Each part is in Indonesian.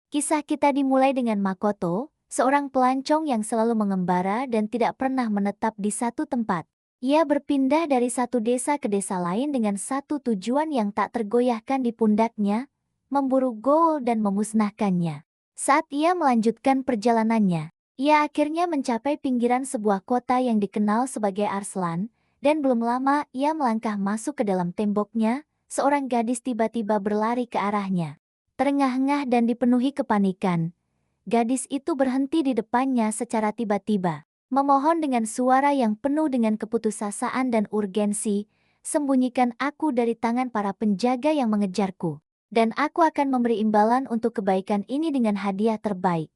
Kisah kita dimulai dengan Makoto, seorang pelancong yang selalu mengembara dan tidak pernah menetap di satu tempat. Ia berpindah dari satu desa ke desa lain dengan satu tujuan yang tak tergoyahkan di pundaknya, memburu gol dan memusnahkannya. Saat ia melanjutkan perjalanannya, ia akhirnya mencapai pinggiran sebuah kota yang dikenal sebagai Arslan, dan belum lama ia melangkah masuk ke dalam temboknya, seorang gadis tiba-tiba berlari ke arahnya. Terengah-engah dan dipenuhi kepanikan, gadis itu berhenti di depannya secara tiba-tiba, memohon dengan suara yang penuh dengan keputusasaan dan urgensi, "Sembunyikan aku dari tangan para penjaga yang mengejarku, dan aku akan memberi imbalan untuk kebaikan ini dengan hadiah terbaik."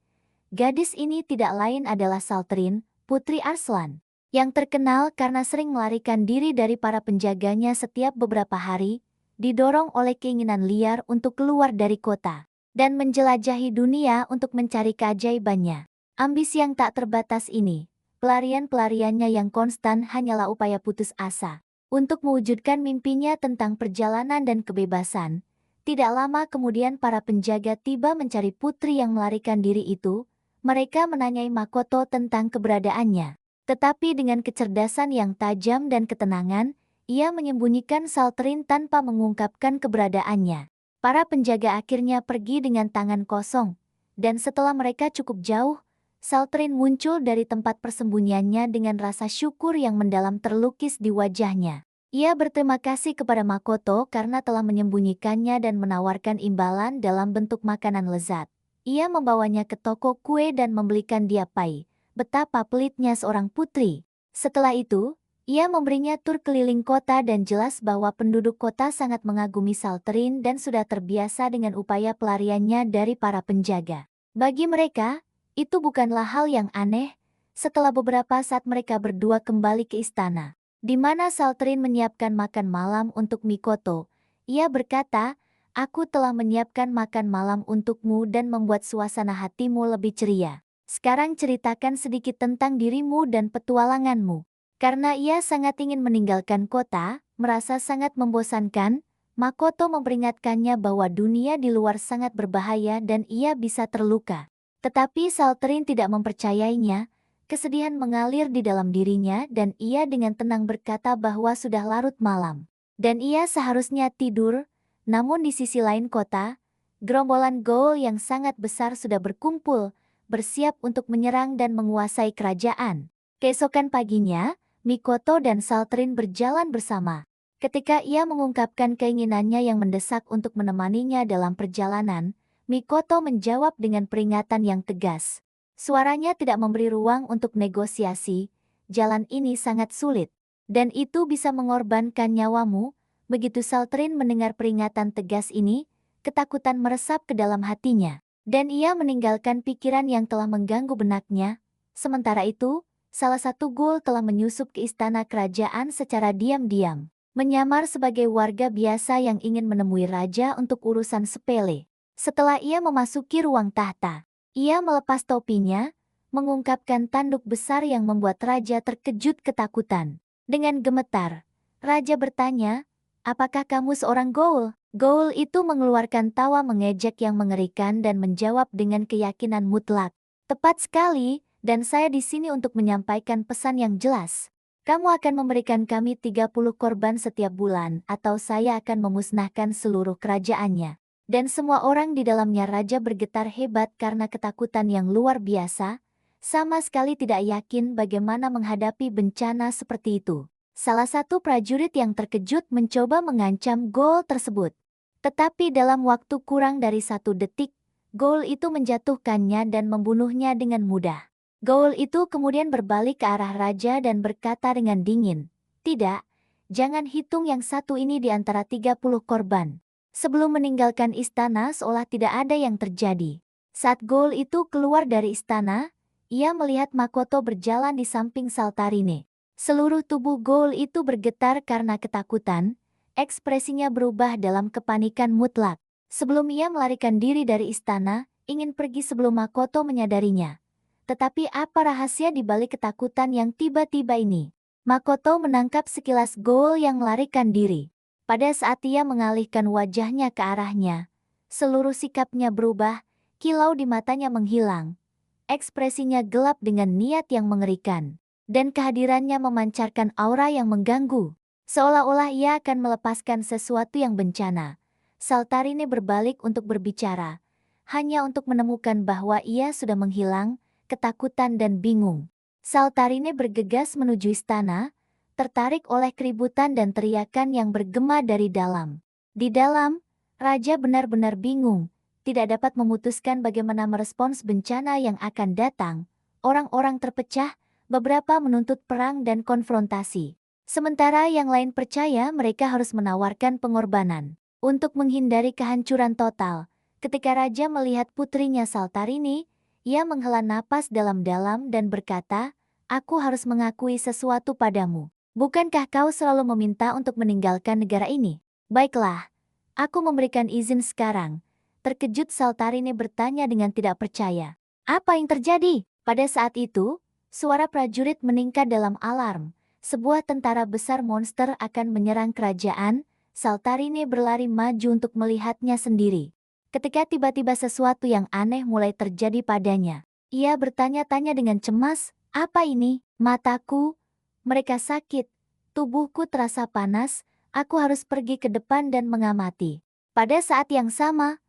Gadis ini tidak lain adalah Saltrin, putri Arslan, yang terkenal karena sering melarikan diri dari para penjaganya setiap beberapa hari, didorong oleh keinginan liar untuk keluar dari kota dan menjelajahi dunia untuk mencari keajaibannya. Ambisi yang tak terbatas ini, pelarian-pelariannya yang konstan hanyalah upaya putus asa untuk mewujudkan mimpinya tentang perjalanan dan kebebasan. Tidak lama kemudian para penjaga tiba mencari putri yang melarikan diri itu. Mereka menanyai Makoto tentang keberadaannya. Tetapi dengan kecerdasan yang tajam dan ketenangan, ia menyembunyikan Saltrin tanpa mengungkapkan keberadaannya. Para penjaga akhirnya pergi dengan tangan kosong, dan setelah mereka cukup jauh, Saltrin muncul dari tempat persembunyiannya dengan rasa syukur yang mendalam terlukis di wajahnya. Ia berterima kasih kepada Makoto karena telah menyembunyikannya dan menawarkan imbalan dalam bentuk makanan lezat. Ia membawanya ke toko kue dan membelikan dia pai. Betapa pelitnya seorang putri. Setelah itu, ia memberinya tur keliling kota dan jelas bahwa penduduk kota sangat mengagumi Saltrin dan sudah terbiasa dengan upaya pelariannya dari para penjaga. Bagi mereka, itu bukanlah hal yang aneh. Setelah beberapa saat mereka berdua kembali ke istana, di mana Saltrin menyiapkan makan malam untuk Mikoto. Ia berkata, "Aku telah menyiapkan makan malam untukmu dan membuat suasana hatimu lebih ceria. Sekarang ceritakan sedikit tentang dirimu dan petualanganmu." Karena ia sangat ingin meninggalkan kota, merasa sangat membosankan, Makoto memperingatkannya bahwa dunia di luar sangat berbahaya dan ia bisa terluka. Tetapi Saltrin tidak mempercayainya, kesedihan mengalir di dalam dirinya dan ia dengan tenang berkata bahwa sudah larut malam, dan ia seharusnya tidur. Namun di sisi lain kota, gerombolan Ghoul yang sangat besar sudah berkumpul, bersiap untuk menyerang dan menguasai kerajaan. Keesokan paginya, Mikoto dan Saltrin berjalan bersama. Ketika ia mengungkapkan keinginannya yang mendesak untuk menemaninya dalam perjalanan, Mikoto menjawab dengan peringatan yang tegas. Suaranya tidak memberi ruang untuk negosiasi, "Jalan ini sangat sulit, dan itu bisa mengorbankan nyawamu." Begitu Saltrin mendengar peringatan tegas ini, ketakutan meresap ke dalam hatinya, dan ia meninggalkan pikiran yang telah mengganggu benaknya. Sementara itu, salah satu ghoul telah menyusup ke istana kerajaan secara diam-diam, menyamar sebagai warga biasa yang ingin menemui raja untuk urusan sepele. Setelah ia memasuki ruang tahta, ia melepas topinya, mengungkapkan tanduk besar yang membuat raja terkejut ketakutan. Dengan gemetar, raja bertanya, "Apakah kamu seorang ghoul?" Ghoul itu mengeluarkan tawa mengejek yang mengerikan dan menjawab dengan keyakinan mutlak, "Tepat sekali, dan saya di sini untuk menyampaikan pesan yang jelas. Kamu akan memberikan kami 30 korban setiap bulan atau saya akan memusnahkan seluruh kerajaannya." Dan semua orang di dalamnya raja bergetar hebat karena ketakutan yang luar biasa, sama sekali tidak yakin bagaimana menghadapi bencana seperti itu. Salah satu prajurit yang terkejut mencoba mengancam ghoul tersebut. Tetapi dalam waktu kurang dari 1 detik, ghoul itu menjatuhkannya dan membunuhnya dengan mudah. Ghoul itu kemudian berbalik ke arah raja dan berkata dengan dingin, "Tidak, jangan hitung yang satu ini di antara 30 korban." Sebelum meninggalkan istana seolah tidak ada yang terjadi. Saat ghoul itu keluar dari istana, ia melihat Makoto berjalan di samping Saltarine. Seluruh tubuh ghoul itu bergetar karena ketakutan, ekspresinya berubah dalam kepanikan mutlak. Sebelum ia melarikan diri dari istana, ingin pergi sebelum Makoto menyadarinya. Tetapi apa rahasia di balik ketakutan yang tiba-tiba ini? Makoto menangkap sekilas ghoul yang melarikan diri. Pada saat ia mengalihkan wajahnya ke arahnya, seluruh sikapnya berubah, Kilau di matanya menghilang. Ekspresinya gelap dengan niat yang mengerikan. Dan kehadirannya memancarkan aura yang mengganggu. Seolah-olah ia akan melepaskan sesuatu yang bencana. Saltarine berbalik untuk berbicara. Hanya untuk menemukan bahwa ia sudah menghilang, ketakutan dan bingung. Saltarine bergegas menuju istana, tertarik oleh keributan dan teriakan yang bergema dari dalam. Di dalam, Raja benar-benar bingung, tidak dapat memutuskan bagaimana merespons bencana yang akan datang. Orang-orang terpecah, beberapa menuntut perang dan konfrontasi. Sementara yang lain percaya mereka harus menawarkan pengorbanan. Untuk menghindari kehancuran total, ketika Raja melihat putrinya Saltarini, ia menghela napas dalam-dalam dan berkata, "Aku harus mengakui sesuatu padamu. Bukankah kau selalu meminta untuk meninggalkan negara ini? Baiklah, aku memberikan izin sekarang." Terkejut Saltarini bertanya dengan tidak percaya. "Apa yang terjadi?" Pada saat itu, suara prajurit meningkat dalam alarm. Sebuah tentara besar monster akan menyerang kerajaan. Saltarini berlari maju untuk melihatnya sendiri. Ketika tiba-tiba sesuatu yang aneh mulai terjadi padanya, ia bertanya-tanya dengan cemas, "Apa ini? Mataku? Mereka sakit. Tubuhku terasa panas. Aku harus pergi ke depan dan mengamati." Pada saat yang sama,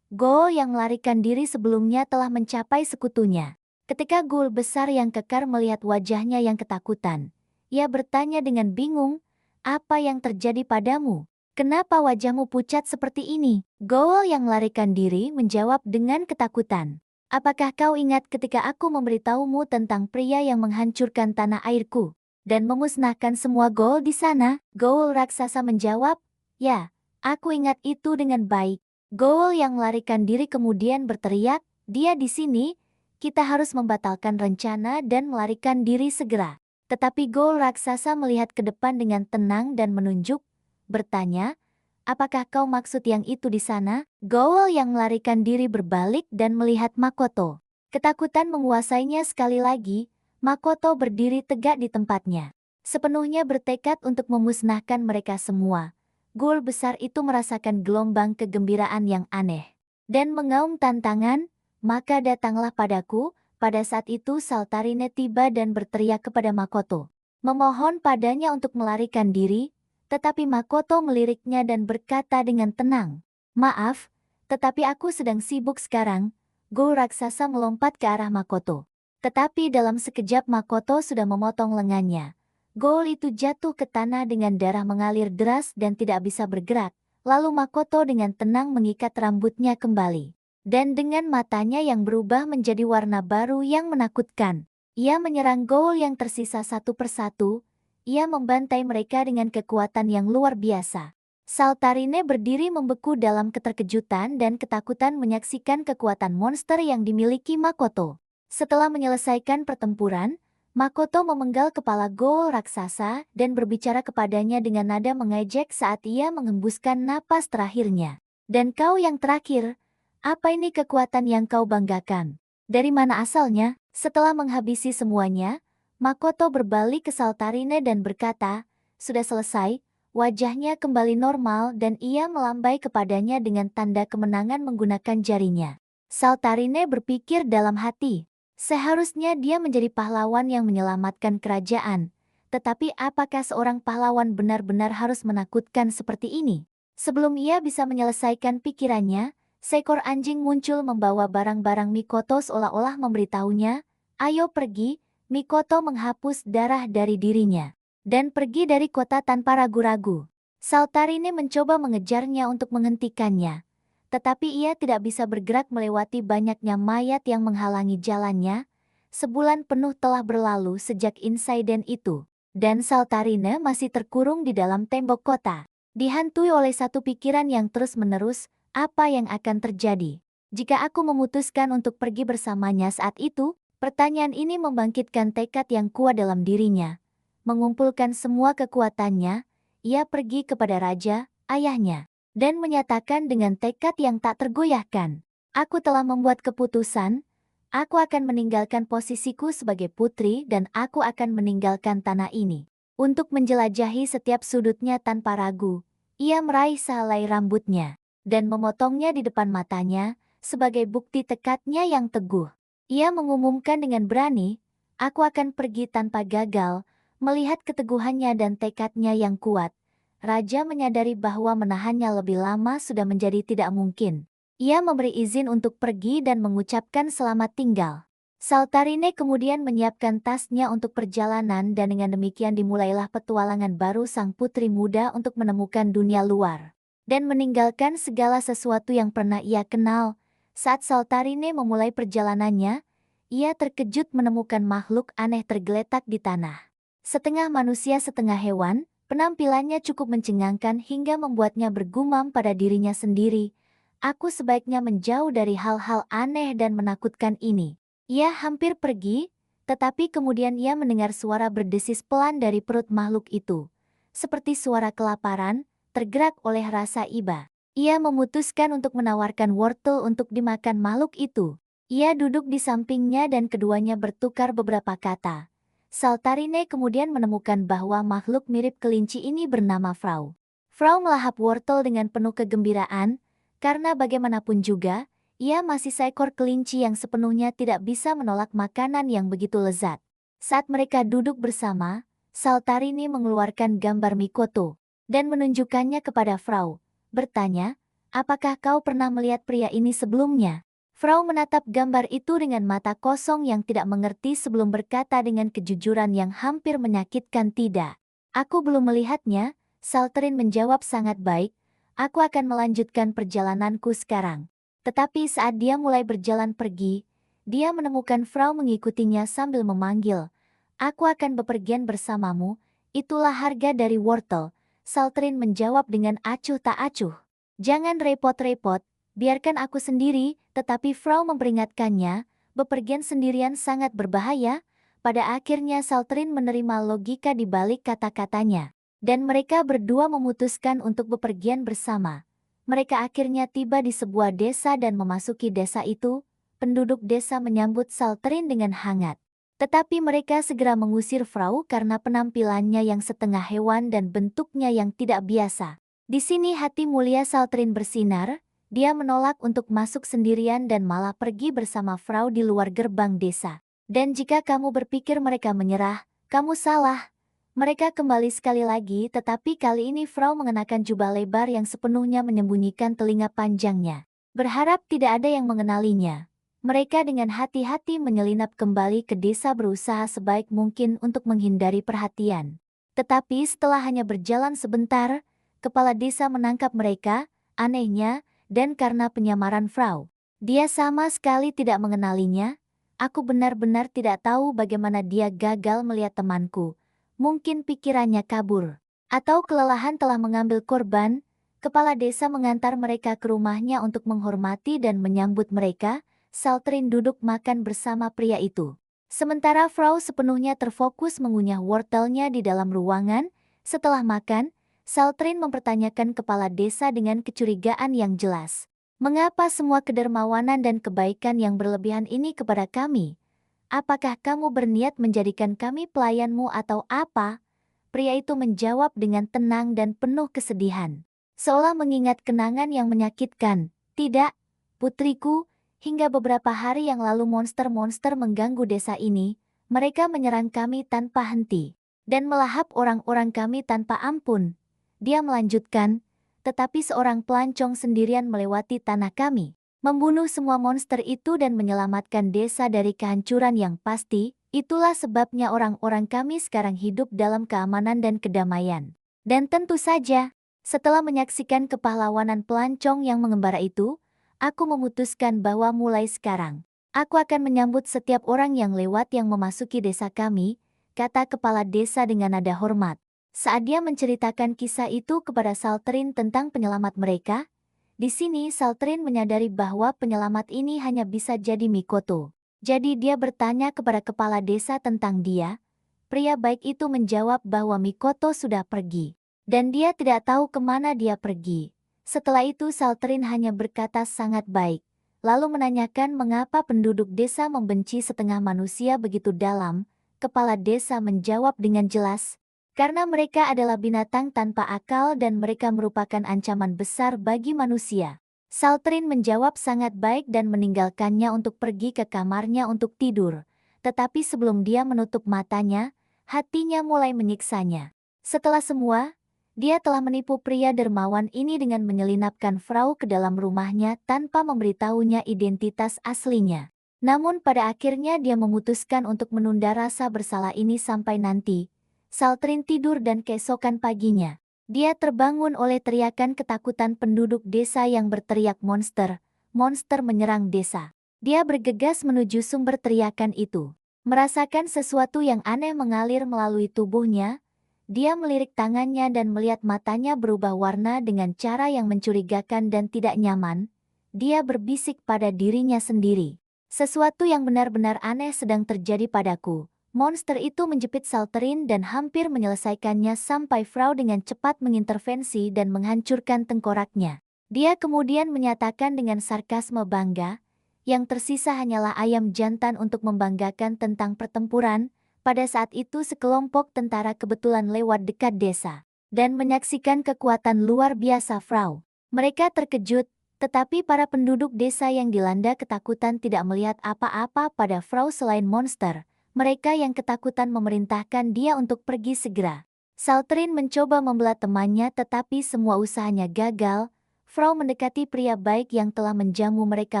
Ghoul yang melarikan diri sebelumnya telah mencapai sekutunya. Ketika Ghoul besar yang kekar melihat wajahnya yang ketakutan, ia bertanya dengan bingung, "Apa yang terjadi padamu? Kenapa wajahmu pucat seperti ini?" Ghoul yang melarikan diri menjawab dengan ketakutan, "Apakah kau ingat ketika aku memberitahumu tentang pria yang menghancurkan tanah airku dan memusnahkan semua Ghoul di sana?" Ghoul raksasa menjawab, "Ya, aku ingat itu dengan baik." Ghoul yang melarikan diri kemudian berteriak, "Dia di sini! Kita harus membatalkan rencana dan melarikan diri segera." Tetapi Ghoul raksasa melihat ke depan dengan tenang dan menunjuk, bertanya, "Apakah kau maksud yang itu di sana?" Ghoul yang melarikan diri berbalik dan melihat Makoto. Ketakutan menguasainya sekali lagi. Makoto berdiri tegak di tempatnya, sepenuhnya bertekad untuk memusnahkan mereka semua. Ghoul besar itu merasakan gelombang kegembiraan yang aneh dan mengaum tantangan, "Maka datanglah padaku." Pada saat itu Saltarine tiba dan berteriak kepada Makoto, memohon padanya untuk melarikan diri, tetapi Makoto meliriknya dan berkata dengan tenang, "Maaf, tetapi aku sedang sibuk sekarang." Ghoul raksasa melompat ke arah Makoto. Tetapi dalam sekejap Makoto sudah memotong lengannya. Ghoul itu jatuh ke tanah dengan darah mengalir deras dan tidak bisa bergerak. Lalu Makoto dengan tenang mengikat rambutnya kembali. Dan dengan matanya yang berubah menjadi warna baru yang menakutkan, ia menyerang Ghoul yang tersisa satu persatu. Ia membantai mereka dengan kekuatan yang luar biasa. Saltarine berdiri membeku dalam keterkejutan dan ketakutan menyaksikan kekuatan monster yang dimiliki Makoto. Setelah menyelesaikan pertempuran, Makoto memenggal kepala Ghoul raksasa dan berbicara kepadanya dengan nada mengejek saat ia mengembuskan napas terakhirnya. "Dan kau yang terakhir, apa ini kekuatan yang kau banggakan? Dari mana asalnya?" Setelah menghabisi semuanya, Makoto berbalik ke Saltarine dan berkata, "Sudah selesai." Wajahnya kembali normal dan ia melambai kepadanya dengan tanda kemenangan menggunakan jarinya. Saltarine berpikir dalam hati, seharusnya dia menjadi pahlawan yang menyelamatkan kerajaan. Tetapi apakah seorang pahlawan benar-benar harus menakutkan seperti ini? Sebelum ia bisa menyelesaikan pikirannya, seekor anjing muncul membawa barang-barang Mikoto seolah-olah memberitahunya, "Ayo pergi." Mikoto menghapus darah dari dirinya dan pergi dari kota tanpa ragu-ragu. Saltarine mencoba mengejarnya untuk menghentikannya. Tetapi ia tidak bisa bergerak melewati banyaknya mayat yang menghalangi jalannya. Sebulan penuh telah berlalu sejak insiden itu, dan Saltarine masih terkurung di dalam tembok kota. Dihantui oleh satu pikiran yang terus-menerus, apa yang akan terjadi jika aku memutuskan untuk pergi bersamanya saat itu? Pertanyaan ini membangkitkan tekad yang kuat dalam dirinya. Mengumpulkan semua kekuatannya, ia pergi kepada raja, ayahnya, dan menyatakan dengan tekad yang tak tergoyahkan, "Aku telah membuat keputusan. Aku akan meninggalkan posisiku sebagai putri dan aku akan meninggalkan tanah ini untuk menjelajahi setiap sudutnya tanpa ragu." Ia meraih sehelai rambutnya dan memotongnya di depan matanya. sebagai bukti tekadnya yang teguh. Ia mengumumkan dengan berani, "Aku akan pergi tanpa gagal." Melihat keteguhannya dan tekadnya yang kuat, Raja menyadari bahwa menahannya lebih lama sudah menjadi tidak mungkin. Ia memberi izin untuk pergi dan mengucapkan selamat tinggal. Saltarine kemudian menyiapkan tasnya untuk perjalanan dan dengan demikian dimulailah petualangan baru sang putri muda untuk menemukan dunia luar. Dan meninggalkan segala sesuatu yang pernah ia kenal. Saat Saltarine memulai perjalanannya, ia terkejut menemukan makhluk aneh tergeletak di tanah. Setengah manusia setengah hewan, penampilannya cukup mencengangkan hingga membuatnya bergumam pada dirinya sendiri, "Aku sebaiknya menjauh dari hal-hal aneh dan menakutkan ini." Ia hampir pergi, tetapi kemudian ia mendengar suara berdesis pelan dari perut makhluk itu. Seperti suara kelaparan, tergerak oleh rasa iba. Ia memutuskan untuk menawarkan wortel untuk dimakan makhluk itu. Ia duduk di sampingnya dan keduanya bertukar beberapa kata. Saltarine kemudian menemukan bahwa makhluk mirip kelinci ini bernama Frau. Frau melahap wortel dengan penuh kegembiraan, karena bagaimanapun juga, ia masih seekor kelinci yang sepenuhnya tidak bisa menolak makanan yang begitu lezat. Saat mereka duduk bersama, Saltarine mengeluarkan gambar Mikoto dan menunjukkannya kepada Frau, bertanya, "Apakah kau pernah melihat pria ini sebelumnya?" Frau menatap gambar itu dengan mata kosong yang tidak mengerti sebelum berkata dengan kejujuran yang hampir menyakitkan, "Tidak. Aku belum melihatnya." Salterin menjawab sangat baik, "Aku akan melanjutkan perjalananku sekarang." Tetapi saat dia mulai berjalan pergi, dia menemukan Frau mengikutinya sambil memanggil, "Aku akan bepergian bersamamu, itulah harga dari wortel." Salterin menjawab dengan acuh tak acuh, "Jangan repot-repot, biarkan aku sendiri." Tetapi Frau memperingatkannya, bepergian sendirian sangat berbahaya. Pada akhirnya Salterin menerima logika di balik kata-katanya. Dan mereka berdua memutuskan untuk bepergian bersama. Mereka akhirnya tiba di sebuah desa dan memasuki desa itu. Penduduk desa menyambut Salterin dengan hangat. Tetapi mereka segera mengusir Frau karena penampilannya yang setengah hewan dan bentuknya yang tidak biasa. Di sini hati mulia Salterin bersinar. Dia menolak untuk masuk sendirian dan malah pergi bersama Frau di luar gerbang desa. Dan jika kamu berpikir mereka menyerah, kamu salah. Mereka kembali sekali lagi, tetapi kali ini Frau mengenakan jubah lebar yang sepenuhnya menyembunyikan telinga panjangnya. Berharap tidak ada yang mengenalinya, mereka dengan hati-hati menyelinap kembali ke desa berusaha sebaik mungkin untuk menghindari perhatian. Tetapi setelah hanya berjalan sebentar, kepala desa menangkap mereka, anehnya, dan karena penyamaran Frau, dia sama sekali tidak mengenalinya. Aku benar-benar tidak tahu bagaimana dia gagal melihat temanku. Mungkin pikirannya kabur, atau kelelahan telah mengambil korban. Kepala desa mengantar mereka ke rumahnya untuk menghormati dan menyambut mereka. Salterin duduk makan bersama pria itu. Sementara Frau sepenuhnya terfokus mengunyah wortelnya di dalam ruangan. Setelah makan, Salterin mempertanyakan kepala desa dengan kecurigaan yang jelas. "Mengapa semua kedermawanan dan kebaikan yang berlebihan ini kepada kami? Apakah kamu berniat menjadikan kami pelayanmu atau apa?" Pria itu menjawab dengan tenang dan penuh kesedihan, seolah mengingat kenangan yang menyakitkan. "Tidak, putriku, hingga beberapa hari yang lalu monster-monster mengganggu desa ini. Mereka menyerang kami tanpa henti dan melahap orang-orang kami tanpa ampun." Dia melanjutkan, "Tetapi seorang pelancong sendirian melewati tanah kami, membunuh semua monster itu dan menyelamatkan desa dari kehancuran yang pasti. Itulah sebabnya orang-orang kami sekarang hidup dalam keamanan dan kedamaian." Dan tentu saja, setelah menyaksikan kepahlawanan pelancong yang mengembara itu, aku memutuskan bahwa mulai sekarang, aku akan menyambut setiap orang yang lewat yang memasuki desa kami, kata kepala desa dengan nada hormat. Saat dia menceritakan kisah itu kepada Salterin tentang penyelamat mereka, di sini Salterin menyadari bahwa penyelamat ini hanya bisa jadi Mikoto. Jadi dia bertanya kepada kepala desa tentang dia. Pria baik itu menjawab bahwa Mikoto sudah pergi, dan dia tidak tahu kemana dia pergi. Setelah itu Salterin hanya berkata sangat baik, lalu menanyakan mengapa penduduk desa membenci setengah manusia begitu dalam. Kepala desa menjawab dengan jelas, "Karena mereka adalah binatang tanpa akal dan mereka merupakan ancaman besar bagi manusia." Saltrin menjawab sangat baik dan meninggalkannya untuk pergi ke kamarnya untuk tidur. Tetapi sebelum dia menutup matanya, hatinya mulai menyiksanya. Setelah semua, dia telah menipu pria dermawan ini dengan menyelinapkan Frau ke dalam rumahnya tanpa memberitahunya identitas aslinya. Namun pada akhirnya dia memutuskan untuk menunda rasa bersalah ini sampai nanti. Saltrin tidur dan keesokan paginya dia terbangun oleh teriakan ketakutan penduduk desa yang berteriak monster. Monster menyerang desa. Dia bergegas menuju sumber teriakan itu. Merasakan sesuatu yang aneh mengalir melalui tubuhnya, dia melirik tangannya dan melihat matanya berubah warna dengan cara yang mencurigakan dan tidak nyaman. Dia berbisik pada dirinya sendiri. Sesuatu yang benar-benar aneh sedang terjadi padaku. Monster itu menjepit Saltrin dan hampir menyelesaikannya sampai Frau dengan cepat mengintervensi dan menghancurkan tengkoraknya. Dia kemudian menyatakan dengan sarkasme bangga, yang tersisa hanyalah ayam jantan untuk membanggakan tentang pertempuran. Pada saat itu sekelompok tentara kebetulan lewat dekat desa dan menyaksikan kekuatan luar biasa Frau. Mereka terkejut, tetapi para penduduk desa yang dilanda ketakutan tidak melihat apa-apa pada Frau selain monster. Mereka yang ketakutan memerintahkan dia untuk pergi segera. Saltrin mencoba membela temannya tetapi semua usahanya gagal. Frau mendekati pria baik yang telah menjamu mereka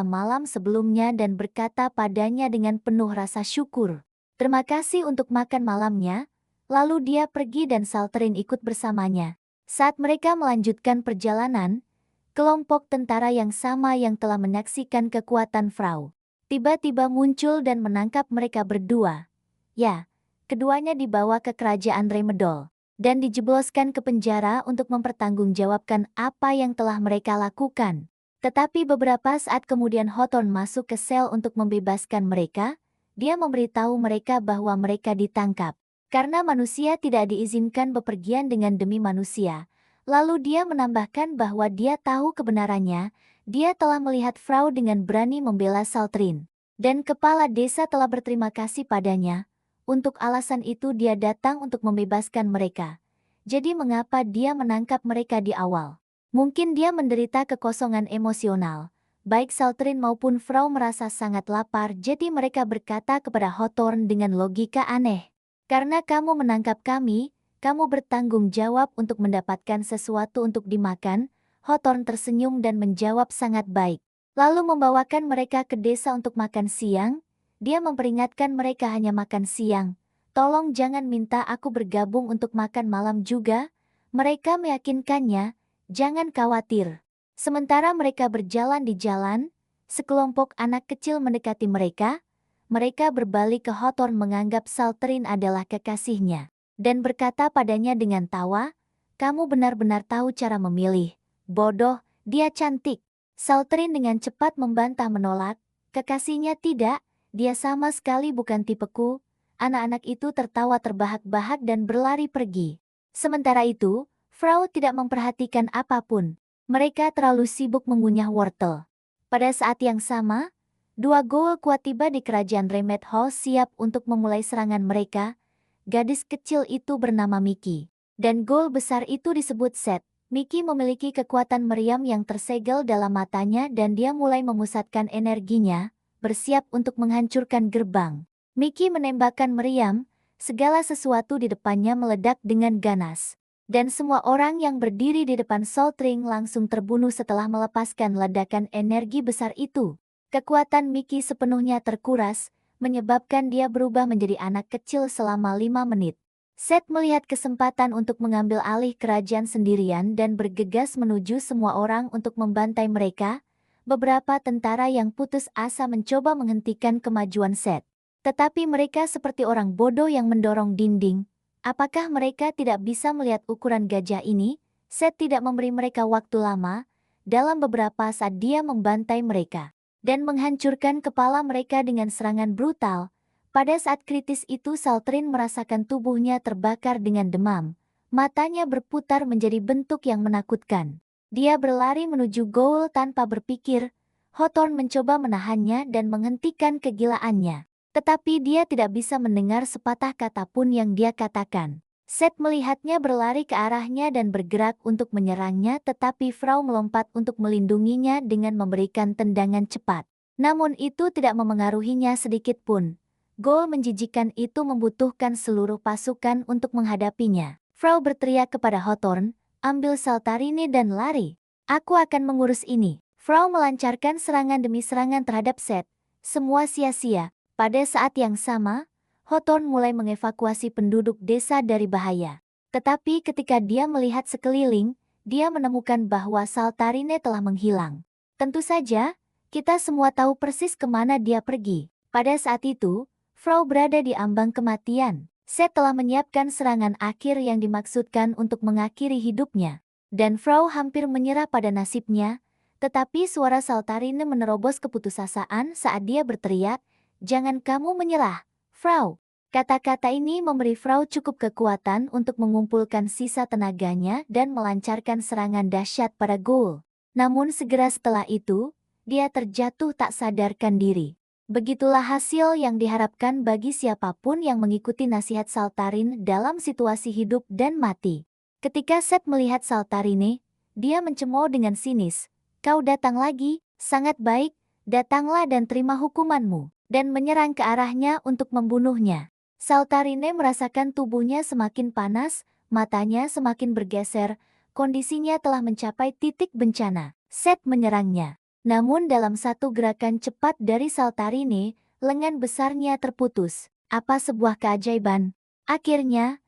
malam sebelumnya dan berkata padanya dengan penuh rasa syukur. Terima kasih untuk makan malamnya. Lalu dia pergi dan Saltrin ikut bersamanya. Saat mereka melanjutkan perjalanan, kelompok tentara yang sama yang telah menyaksikan kekuatan Frau tiba-tiba muncul dan menangkap mereka berdua. Ya, keduanya dibawa ke kerajaan Remedol dan dijebloskan ke penjara untuk mempertanggungjawabkan apa yang telah mereka lakukan. Tetapi beberapa saat kemudian Hawthorne masuk ke sel untuk membebaskan mereka. Dia memberitahu mereka bahwa mereka ditangkap karena manusia tidak diizinkan bepergian dengan demi manusia. Lalu dia menambahkan bahwa dia tahu kebenarannya. Dia telah melihat Frau dengan berani membela Saltrin. Dan kepala desa telah berterima kasih padanya. Untuk alasan itu dia datang untuk membebaskan mereka. Jadi mengapa dia menangkap mereka di awal? Mungkin dia menderita kekosongan emosional. Baik Saltrin maupun Frau merasa sangat lapar, jadi mereka berkata kepada Hawthorne dengan logika aneh. Karena kamu menangkap kami, kamu bertanggung jawab untuk mendapatkan sesuatu untuk dimakan. Hawthorne tersenyum dan menjawab sangat baik. Lalu membawakan mereka ke desa untuk makan siang. Dia memperingatkan mereka hanya makan siang. Tolong jangan minta aku bergabung untuk makan malam juga. Mereka meyakinkannya, jangan khawatir. Sementara mereka berjalan di jalan, sekelompok anak kecil mendekati mereka. Mereka berbalik ke Hawthorne menganggap Saltrin adalah kekasihnya. Dan berkata padanya dengan tawa, kamu benar-benar tahu cara memilih. Bodoh, dia cantik. Saltrin dengan cepat membantah menolak. Kekasihnya tidak, dia sama sekali bukan tipeku. Anak-anak itu tertawa terbahak-bahak dan berlari pergi. Sementara itu, Frau tidak memperhatikan apapun. Mereka terlalu sibuk mengunyah wortel. Pada saat yang sama, dua ghoul kuat tiba di kerajaan Remed Hall siap untuk memulai serangan mereka. Gadis kecil itu bernama Mickey. Dan ghoul besar itu disebut Seth. Mickey memiliki kekuatan meriam yang tersegel dalam matanya dan dia mulai memusatkan energinya, bersiap untuk menghancurkan gerbang. Mickey menembakkan meriam, segala sesuatu di depannya meledak dengan ganas. Dan semua orang yang berdiri di depan Saltrin langsung terbunuh setelah melepaskan ledakan energi besar itu. Kekuatan Mickey sepenuhnya terkuras, menyebabkan dia berubah menjadi anak kecil selama 5 menit. Seth melihat kesempatan untuk mengambil alih kerajaan sendirian dan bergegas menuju semua orang untuk membantai mereka. Beberapa tentara yang putus asa mencoba menghentikan kemajuan Seth. Tetapi mereka seperti orang bodoh yang mendorong dinding. Apakah mereka tidak bisa melihat ukuran gajah ini? Seth tidak memberi mereka waktu lama. Dalam beberapa saat dia membantai mereka dan menghancurkan kepala mereka dengan serangan brutal. Pada saat kritis itu Saltrin merasakan tubuhnya terbakar dengan demam. Matanya berputar menjadi bentuk yang menakutkan. Dia berlari menuju ghoul tanpa berpikir. Hawthorne mencoba menahannya dan menghentikan kegilaannya. Tetapi dia tidak bisa mendengar sepatah kata pun yang dia katakan. Seth melihatnya berlari ke arahnya dan bergerak untuk menyerangnya, tetapi Frau melompat untuk melindunginya dengan memberikan tendangan cepat. Namun itu tidak memengaruhinya sedikit pun. Gol menjijikan itu membutuhkan seluruh pasukan untuk menghadapinya. Frau berteriak kepada Hawthorne, ambil Saltarini dan lari. Aku akan mengurus ini. Frau melancarkan serangan demi serangan terhadap Seth. Semua sia-sia. Pada saat yang sama, Hawthorne mulai mengevakuasi penduduk desa dari bahaya. Tetapi ketika dia melihat sekeliling, dia menemukan bahwa Saltarine telah menghilang. Tentu saja, kita semua tahu persis kemana dia pergi. Pada saat itu, Frau berada di ambang kematian. Seth telah menyiapkan serangan akhir yang dimaksudkan untuk mengakhiri hidupnya. Dan Frau hampir menyerah pada nasibnya, tetapi suara Saltarine menerobos keputusasaan saat dia berteriak, "Jangan kamu menyerah, Frau." Kata-kata ini memberi Frau cukup kekuatan untuk mengumpulkan sisa tenaganya dan melancarkan serangan dahsyat pada gol. Namun segera setelah itu, dia terjatuh tak sadarkan diri. Begitulah hasil yang diharapkan bagi siapapun yang mengikuti nasihat Saltarin dalam situasi hidup dan mati. Ketika Seth melihat Saltarine, dia mencemooh dengan sinis. "Kau datang lagi, sangat baik, datanglah dan terima hukumanmu," dan menyerang ke arahnya untuk membunuhnya. Saltarine merasakan tubuhnya semakin panas, matanya semakin bergeser, kondisinya telah mencapai titik bencana. Seth menyerangnya. Namun dalam satu gerakan cepat dari Saltarine, lengan besarnya terputus. Apa sebuah keajaiban. Akhirnya,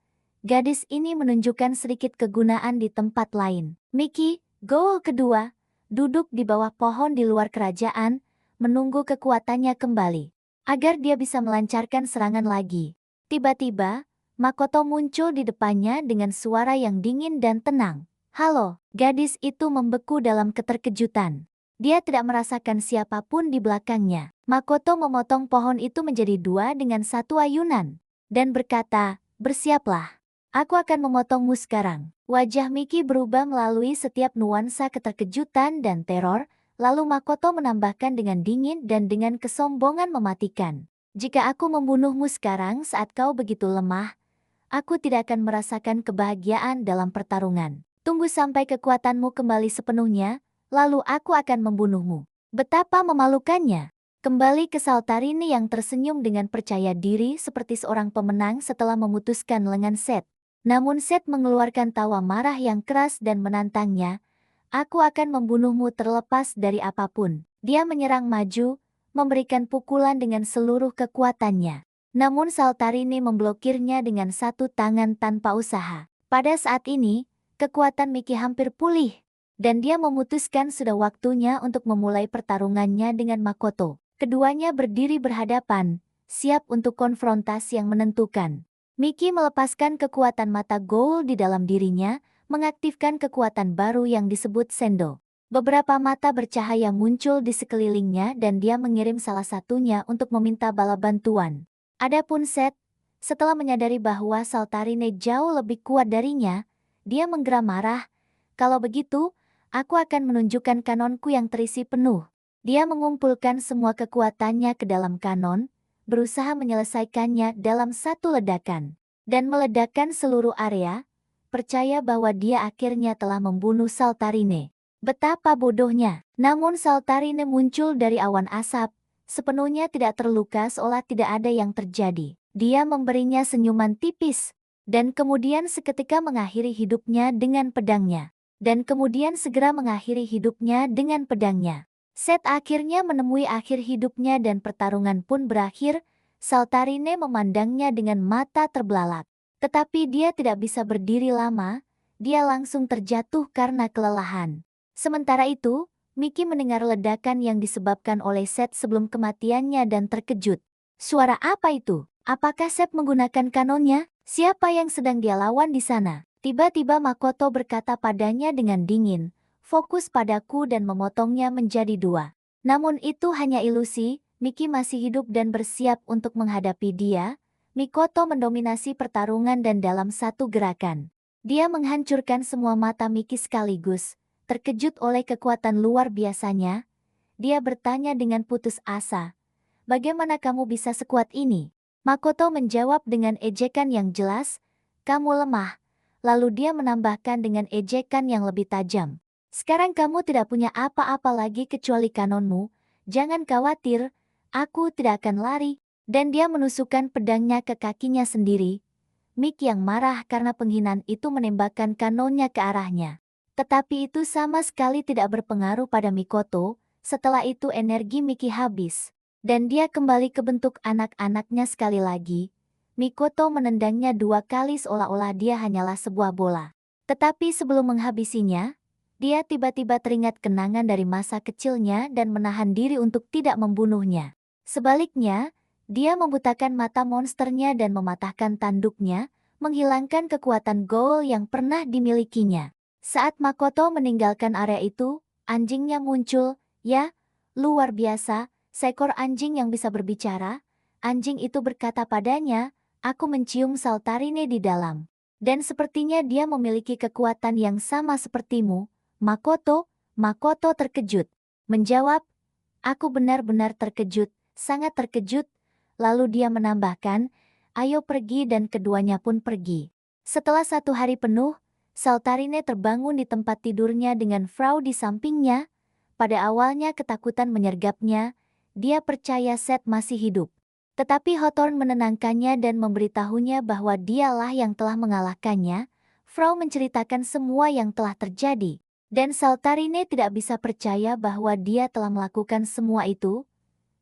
gadis ini menunjukkan sedikit kegunaan di tempat lain. Mickey, gol kedua, duduk di bawah pohon di luar kerajaan, menunggu kekuatannya kembali, agar dia bisa melancarkan serangan lagi. Tiba-tiba, Makoto muncul di depannya dengan suara yang dingin dan tenang. "Halo." Gadis itu membeku dalam keterkejutan. Dia tidak merasakan siapapun di belakangnya. Makoto memotong pohon itu menjadi dua dengan satu ayunan, dan berkata, "Bersiaplah. Aku akan memotongmu sekarang." Wajah Mickey berubah melalui setiap nuansa keterkejutan dan teror, lalu Makoto menambahkan dengan dingin dan dengan kesombongan mematikan. "Jika aku membunuhmu sekarang saat kau begitu lemah, aku tidak akan merasakan kebahagiaan dalam pertarungan. Tunggu sampai kekuatanmu kembali sepenuhnya, lalu aku akan membunuhmu." Betapa memalukannya. Kembali ke Saltarini yang tersenyum dengan percaya diri seperti seorang pemenang setelah memutuskan lengan Seth. Namun Seth mengeluarkan tawa marah yang keras dan menantangnya, "Aku akan membunuhmu terlepas dari apapun." Dia menyerang maju, memberikan pukulan dengan seluruh kekuatannya. Namun Saltarine memblokirnya dengan satu tangan tanpa usaha. Pada saat ini, kekuatan Mickey hampir pulih, dan dia memutuskan sudah waktunya untuk memulai pertarungannya dengan Makoto. Keduanya berdiri berhadapan, siap untuk konfrontasi yang menentukan. Mickey melepaskan kekuatan mata gol di dalam dirinya, mengaktifkan kekuatan baru yang disebut Sendo. Beberapa mata bercahaya muncul di sekelilingnya dan dia mengirim salah satunya untuk meminta bala bantuan. Adapun Seth, setelah menyadari bahwa Saltarine jauh lebih kuat darinya, dia menggeram marah. "Kalau begitu, aku akan menunjukkan kanonku yang terisi penuh." Dia mengumpulkan semua kekuatannya ke dalam kanon, berusaha menyelesaikannya dalam satu ledakan, dan meledakkan seluruh area, percaya bahwa dia akhirnya telah membunuh Saltarine. Betapa bodohnya. Namun Saltarine muncul dari awan asap, sepenuhnya tidak terluka seolah tidak ada yang terjadi. Dia memberinya senyuman tipis, dan kemudian seketika mengakhiri hidupnya dengan pedangnya. Dan kemudian segera mengakhiri hidupnya dengan pedangnya. Seth akhirnya menemui akhir hidupnya dan pertarungan pun berakhir. Saltarine memandangnya dengan mata terbelalak. Tetapi dia tidak bisa berdiri lama, dia langsung terjatuh karena kelelahan. Sementara itu, Mickey mendengar ledakan yang disebabkan oleh Seth sebelum kematiannya dan terkejut. Suara apa itu? Apakah Seth menggunakan kanonnya? Siapa yang sedang dia lawan di sana? Tiba-tiba Makoto berkata padanya dengan dingin, "Fokus padaku," dan memotongnya menjadi dua. Namun itu hanya ilusi, Mickey masih hidup dan bersiap untuk menghadapi dia. Mikoto mendominasi pertarungan dan dalam satu gerakan, dia menghancurkan semua mata Mickey sekaligus. Terkejut oleh kekuatan luar biasanya, dia bertanya dengan putus asa, "Bagaimana kamu bisa sekuat ini?" Makoto menjawab dengan ejekan yang jelas, kamu lemah. Lalu dia menambahkan dengan ejekan yang lebih tajam. Sekarang kamu tidak punya apa-apa lagi kecuali kanonmu. Jangan khawatir, aku tidak akan lari. Dan dia menusukkan pedangnya ke kakinya sendiri. Mickey yang marah karena penghinaan itu menembakkan kanonnya ke arahnya. Tetapi itu sama sekali tidak berpengaruh pada Mikoto. Setelah itu energi Mickey habis. Dan dia kembali ke bentuk anak-anaknya sekali lagi. Mikoto menendangnya 2 kali seolah-olah dia hanyalah sebuah bola. Tetapi sebelum menghabisinya, dia tiba-tiba teringat kenangan dari masa kecilnya dan menahan diri untuk tidak membunuhnya. Sebaliknya, dia membutakan mata monsternya dan mematahkan tanduknya, menghilangkan kekuatan Ghoul yang pernah dimilikinya. Saat Makoto meninggalkan area itu, anjingnya muncul, ya, luar biasa, seekor anjing yang bisa berbicara. Anjing itu berkata padanya, aku mencium Saltarine di dalam. Dan sepertinya dia memiliki kekuatan yang sama sepertimu, Makoto. Makoto terkejut. Menjawab, aku benar-benar terkejut, sangat terkejut. Lalu dia menambahkan, ayo pergi dan keduanya pun pergi. Setelah 1 hari penuh, Saltarine terbangun di tempat tidurnya dengan Frau di sampingnya. Pada awalnya ketakutan menyergapnya, dia percaya Seth masih hidup. Tetapi Hawthorne menenangkannya dan memberitahunya bahwa dialah yang telah mengalahkannya. Frau menceritakan semua yang telah terjadi. Dan Saltarine tidak bisa percaya bahwa dia telah melakukan semua itu.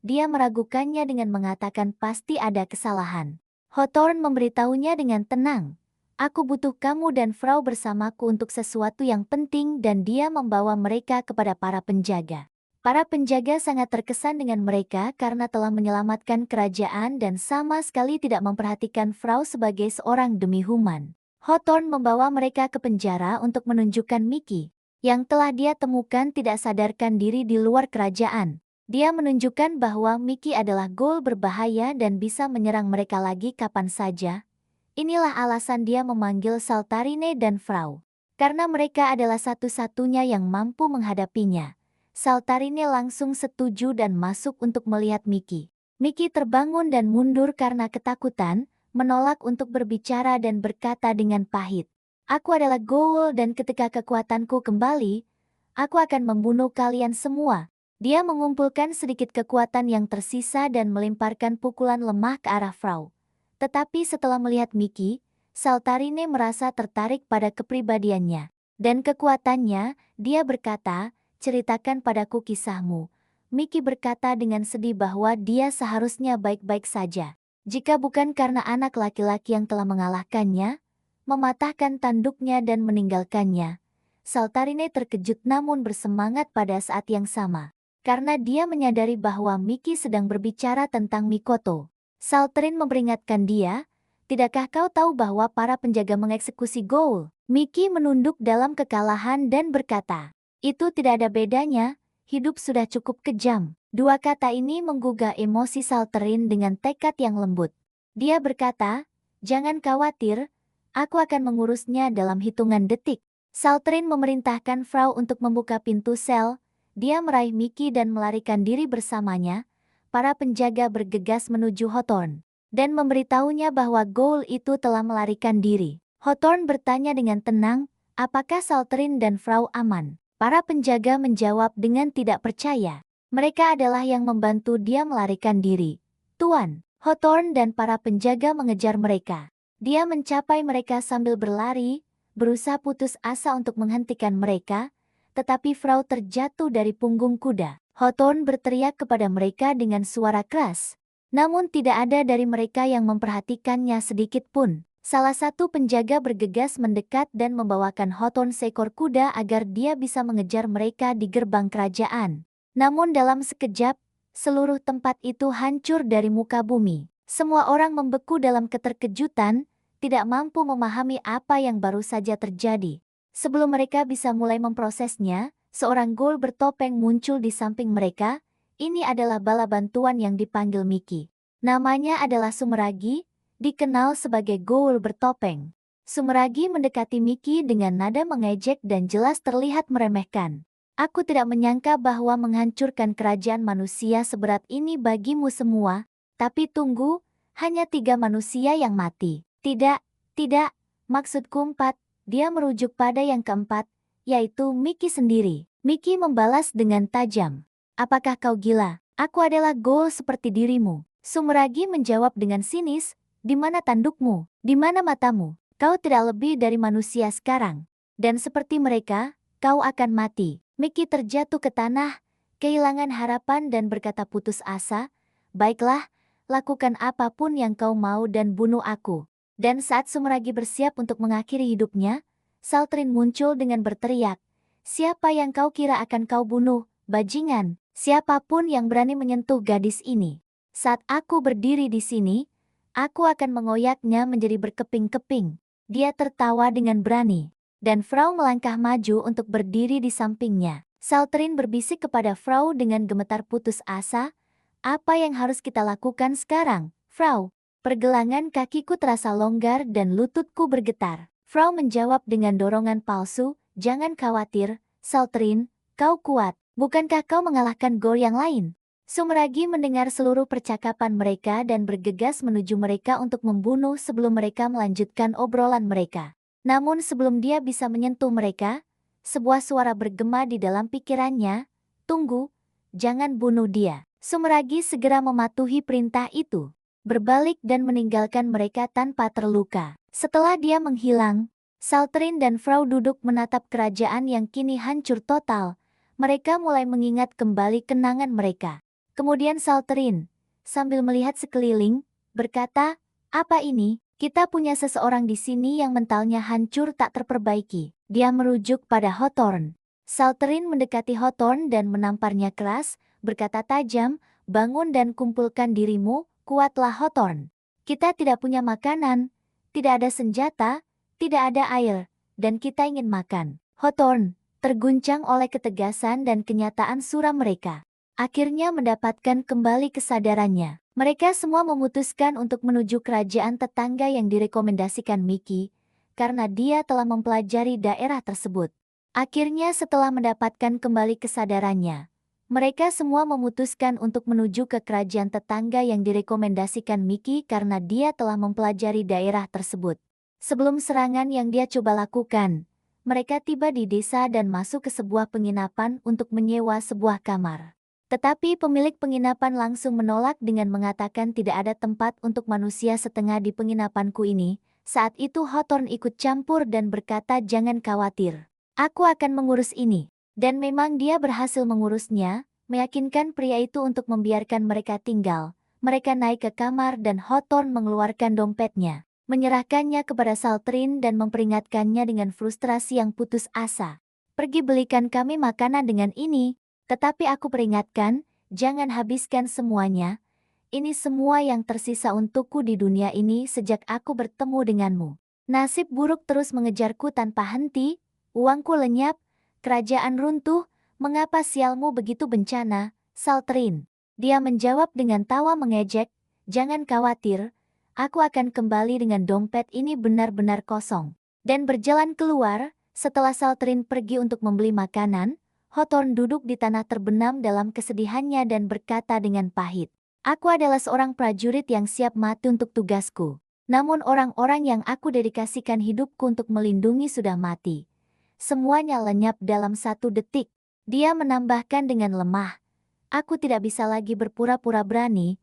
Dia meragukannya dengan mengatakan pasti ada kesalahan. Hawthorne memberitahunya dengan tenang. Aku butuh kamu dan Frau bersamaku untuk sesuatu yang penting dan dia membawa mereka kepada para penjaga. Para penjaga sangat terkesan dengan mereka karena telah menyelamatkan kerajaan dan sama sekali tidak memperhatikan Frau sebagai seorang demi-human. Hawthorne membawa mereka ke penjara untuk menunjukkan Mickey, yang telah dia temukan tidak sadarkan diri di luar kerajaan. Dia menunjukkan bahwa Mickey adalah Ghoul berbahaya dan bisa menyerang mereka lagi kapan saja. Inilah alasan dia memanggil Saltarine dan Frau. Karena mereka adalah satu-satunya yang mampu menghadapinya. Saltarine langsung setuju dan masuk untuk melihat Mickey. Mickey terbangun dan mundur karena ketakutan, menolak untuk berbicara dan berkata dengan pahit. Aku adalah Ghoul dan ketika kekuatanku kembali, aku akan membunuh kalian semua. Dia mengumpulkan sedikit kekuatan yang tersisa dan melemparkan pukulan lemah ke arah Frau. Tetapi setelah melihat Mickey, Saltarine merasa tertarik pada kepribadiannya. Dan kekuatannya, dia berkata, ceritakan padaku kisahmu. Mickey berkata dengan sedih bahwa dia seharusnya baik-baik saja. Jika bukan karena anak laki-laki yang telah mengalahkannya, mematahkan tanduknya dan meninggalkannya. Saltarine terkejut namun bersemangat pada saat yang sama. Karena dia menyadari bahwa Mickey sedang berbicara tentang Mikoto. Saltarine memperingatkan dia, tidakkah kau tahu bahwa para penjaga mengeksekusi Ghoul? Mickey menunduk dalam kekalahan dan berkata, itu tidak ada bedanya, hidup sudah cukup kejam. 2 kata ini menggugah emosi Saltarine dengan tekad yang lembut. Dia berkata, jangan khawatir, aku akan mengurusnya dalam hitungan detik. Saltarine memerintahkan Frau untuk membuka pintu sel. Dia meraih Mickey dan melarikan diri bersamanya. Para penjaga bergegas menuju Hawthorne dan memberitahunya bahwa Ghoul itu telah melarikan diri. Hawthorne bertanya dengan tenang, apakah Saltarine dan Frau aman? Para penjaga menjawab dengan tidak percaya. Mereka adalah yang membantu dia melarikan diri. Tuan, Hawthorne dan para penjaga mengejar mereka. Dia mencapai mereka sambil berlari, berusaha putus asa untuk menghentikan mereka, tetapi Frau terjatuh dari punggung kuda. Hawthorne berteriak kepada mereka dengan suara keras. Namun tidak ada dari mereka yang memperhatikannya sedikit pun. Salah satu penjaga bergegas mendekat dan membawakan Hawthorne seekor kuda agar dia bisa mengejar mereka di gerbang kerajaan. Namun dalam sekejap, seluruh tempat itu hancur dari muka bumi. Semua orang membeku dalam keterkejutan, tidak mampu memahami apa yang baru saja terjadi. Sebelum mereka bisa mulai memprosesnya, seorang Ghoul bertopeng muncul di samping mereka. Ini adalah bala bantuan yang dipanggil Mickey. Namanya adalah Sumeragi, dikenal sebagai Ghoul bertopeng. Sumeragi mendekati Mickey dengan nada mengejek dan jelas terlihat meremehkan. Aku tidak menyangka bahwa menghancurkan kerajaan manusia seberat ini bagimu semua. Tapi tunggu, hanya 3 manusia yang mati. Tidak, Maksudku 4, dia merujuk pada yang keempat, yaitu Mickey sendiri. Mickey membalas dengan tajam. Apakah kau gila? Aku adalah Ghoul seperti dirimu. Sumeragi menjawab dengan sinis, di mana tandukmu? Di mana matamu? Kau tidak lebih dari manusia sekarang. Dan seperti mereka, kau akan mati. Mickey terjatuh ke tanah, kehilangan harapan dan berkata putus asa, baiklah, lakukan apapun yang kau mau dan bunuh aku. Dan saat Sumeragi bersiap untuk mengakhiri hidupnya, Saltrin muncul dengan berteriak, siapa yang kau kira akan kau bunuh, bajingan? Siapapun yang berani menyentuh gadis ini. Saat aku berdiri di sini, aku akan mengoyaknya menjadi berkeping-keping. Dia tertawa dengan berani. Dan Frau melangkah maju untuk berdiri di sampingnya. Saltrin berbisik kepada Frau dengan gemetar putus asa, apa yang harus kita lakukan sekarang, Frau? Pergelangan kakiku terasa longgar dan lututku bergetar. Frau menjawab dengan dorongan palsu, jangan khawatir, Saltrin, kau kuat. Bukankah kau mengalahkan Ghoul yang lain? Sumeragi mendengar seluruh percakapan mereka dan bergegas menuju mereka untuk membunuh sebelum mereka melanjutkan obrolan mereka. Namun sebelum dia bisa menyentuh mereka, sebuah suara bergema di dalam pikirannya, tunggu, jangan bunuh dia. Sumeragi segera mematuhi perintah itu, berbalik dan meninggalkan mereka tanpa terluka. Setelah dia menghilang, Saltrin dan Frau duduk menatap kerajaan yang kini hancur total. Mereka mulai mengingat kembali kenangan mereka. Kemudian Saltrin, sambil melihat sekeliling, berkata, apa ini? Kita punya seseorang di sini yang mentalnya hancur tak terperbaiki. Dia merujuk pada Hawthorne. Saltrin mendekati Hawthorne dan menamparnya keras, berkata tajam, bangun dan kumpulkan dirimu, kuatlah Hawthorne. Kita tidak punya makanan, tidak ada senjata, tidak ada air, dan kita ingin makan. Hawthorne terguncang oleh ketegasan dan kenyataan suram mereka. Akhirnya mendapatkan kembali kesadarannya. Mereka semua memutuskan untuk menuju kerajaan tetangga yang direkomendasikan Mickey, karena dia telah mempelajari daerah tersebut. Akhirnya setelah mendapatkan kembali kesadarannya, mereka semua memutuskan untuk menuju ke kerajaan tetangga yang direkomendasikan Mickey karena dia telah mempelajari daerah tersebut. Sebelum serangan yang dia coba lakukan, mereka tiba di desa dan masuk ke sebuah penginapan untuk menyewa sebuah kamar. Tetapi pemilik penginapan langsung menolak dengan mengatakan tidak ada tempat untuk manusia setengah di penginapanku ini. Saat itu Hawthorne ikut campur dan berkata jangan khawatir. Aku akan mengurus ini. Dan memang dia berhasil mengurusnya, meyakinkan pria itu untuk membiarkan mereka tinggal. Mereka naik ke kamar dan Hawthorne mengeluarkan dompetnya, menyerahkannya kepada Saltrin dan memperingatkannya dengan frustrasi yang putus asa. Pergi belikan kami makanan dengan ini. Tetapi aku peringatkan, jangan habiskan semuanya. Ini semua yang tersisa untukku di dunia ini sejak aku bertemu denganmu. Nasib buruk terus mengejarku tanpa henti, uangku lenyap, kerajaan runtuh, mengapa sialmu begitu bencana, Saltrin? Dia menjawab dengan tawa mengejek, jangan khawatir, aku akan kembali dengan dompet ini benar-benar kosong. Dan berjalan keluar, setelah Saltrin pergi untuk membeli makanan, Hawthorne duduk di tanah terbenam dalam kesedihannya dan berkata dengan pahit, aku adalah seorang prajurit yang siap mati untuk tugasku. Namun orang-orang yang aku dedikasikan hidupku untuk melindungi sudah mati. Semuanya lenyap dalam 1 detik. Dia menambahkan dengan lemah, aku tidak bisa lagi berpura-pura berani.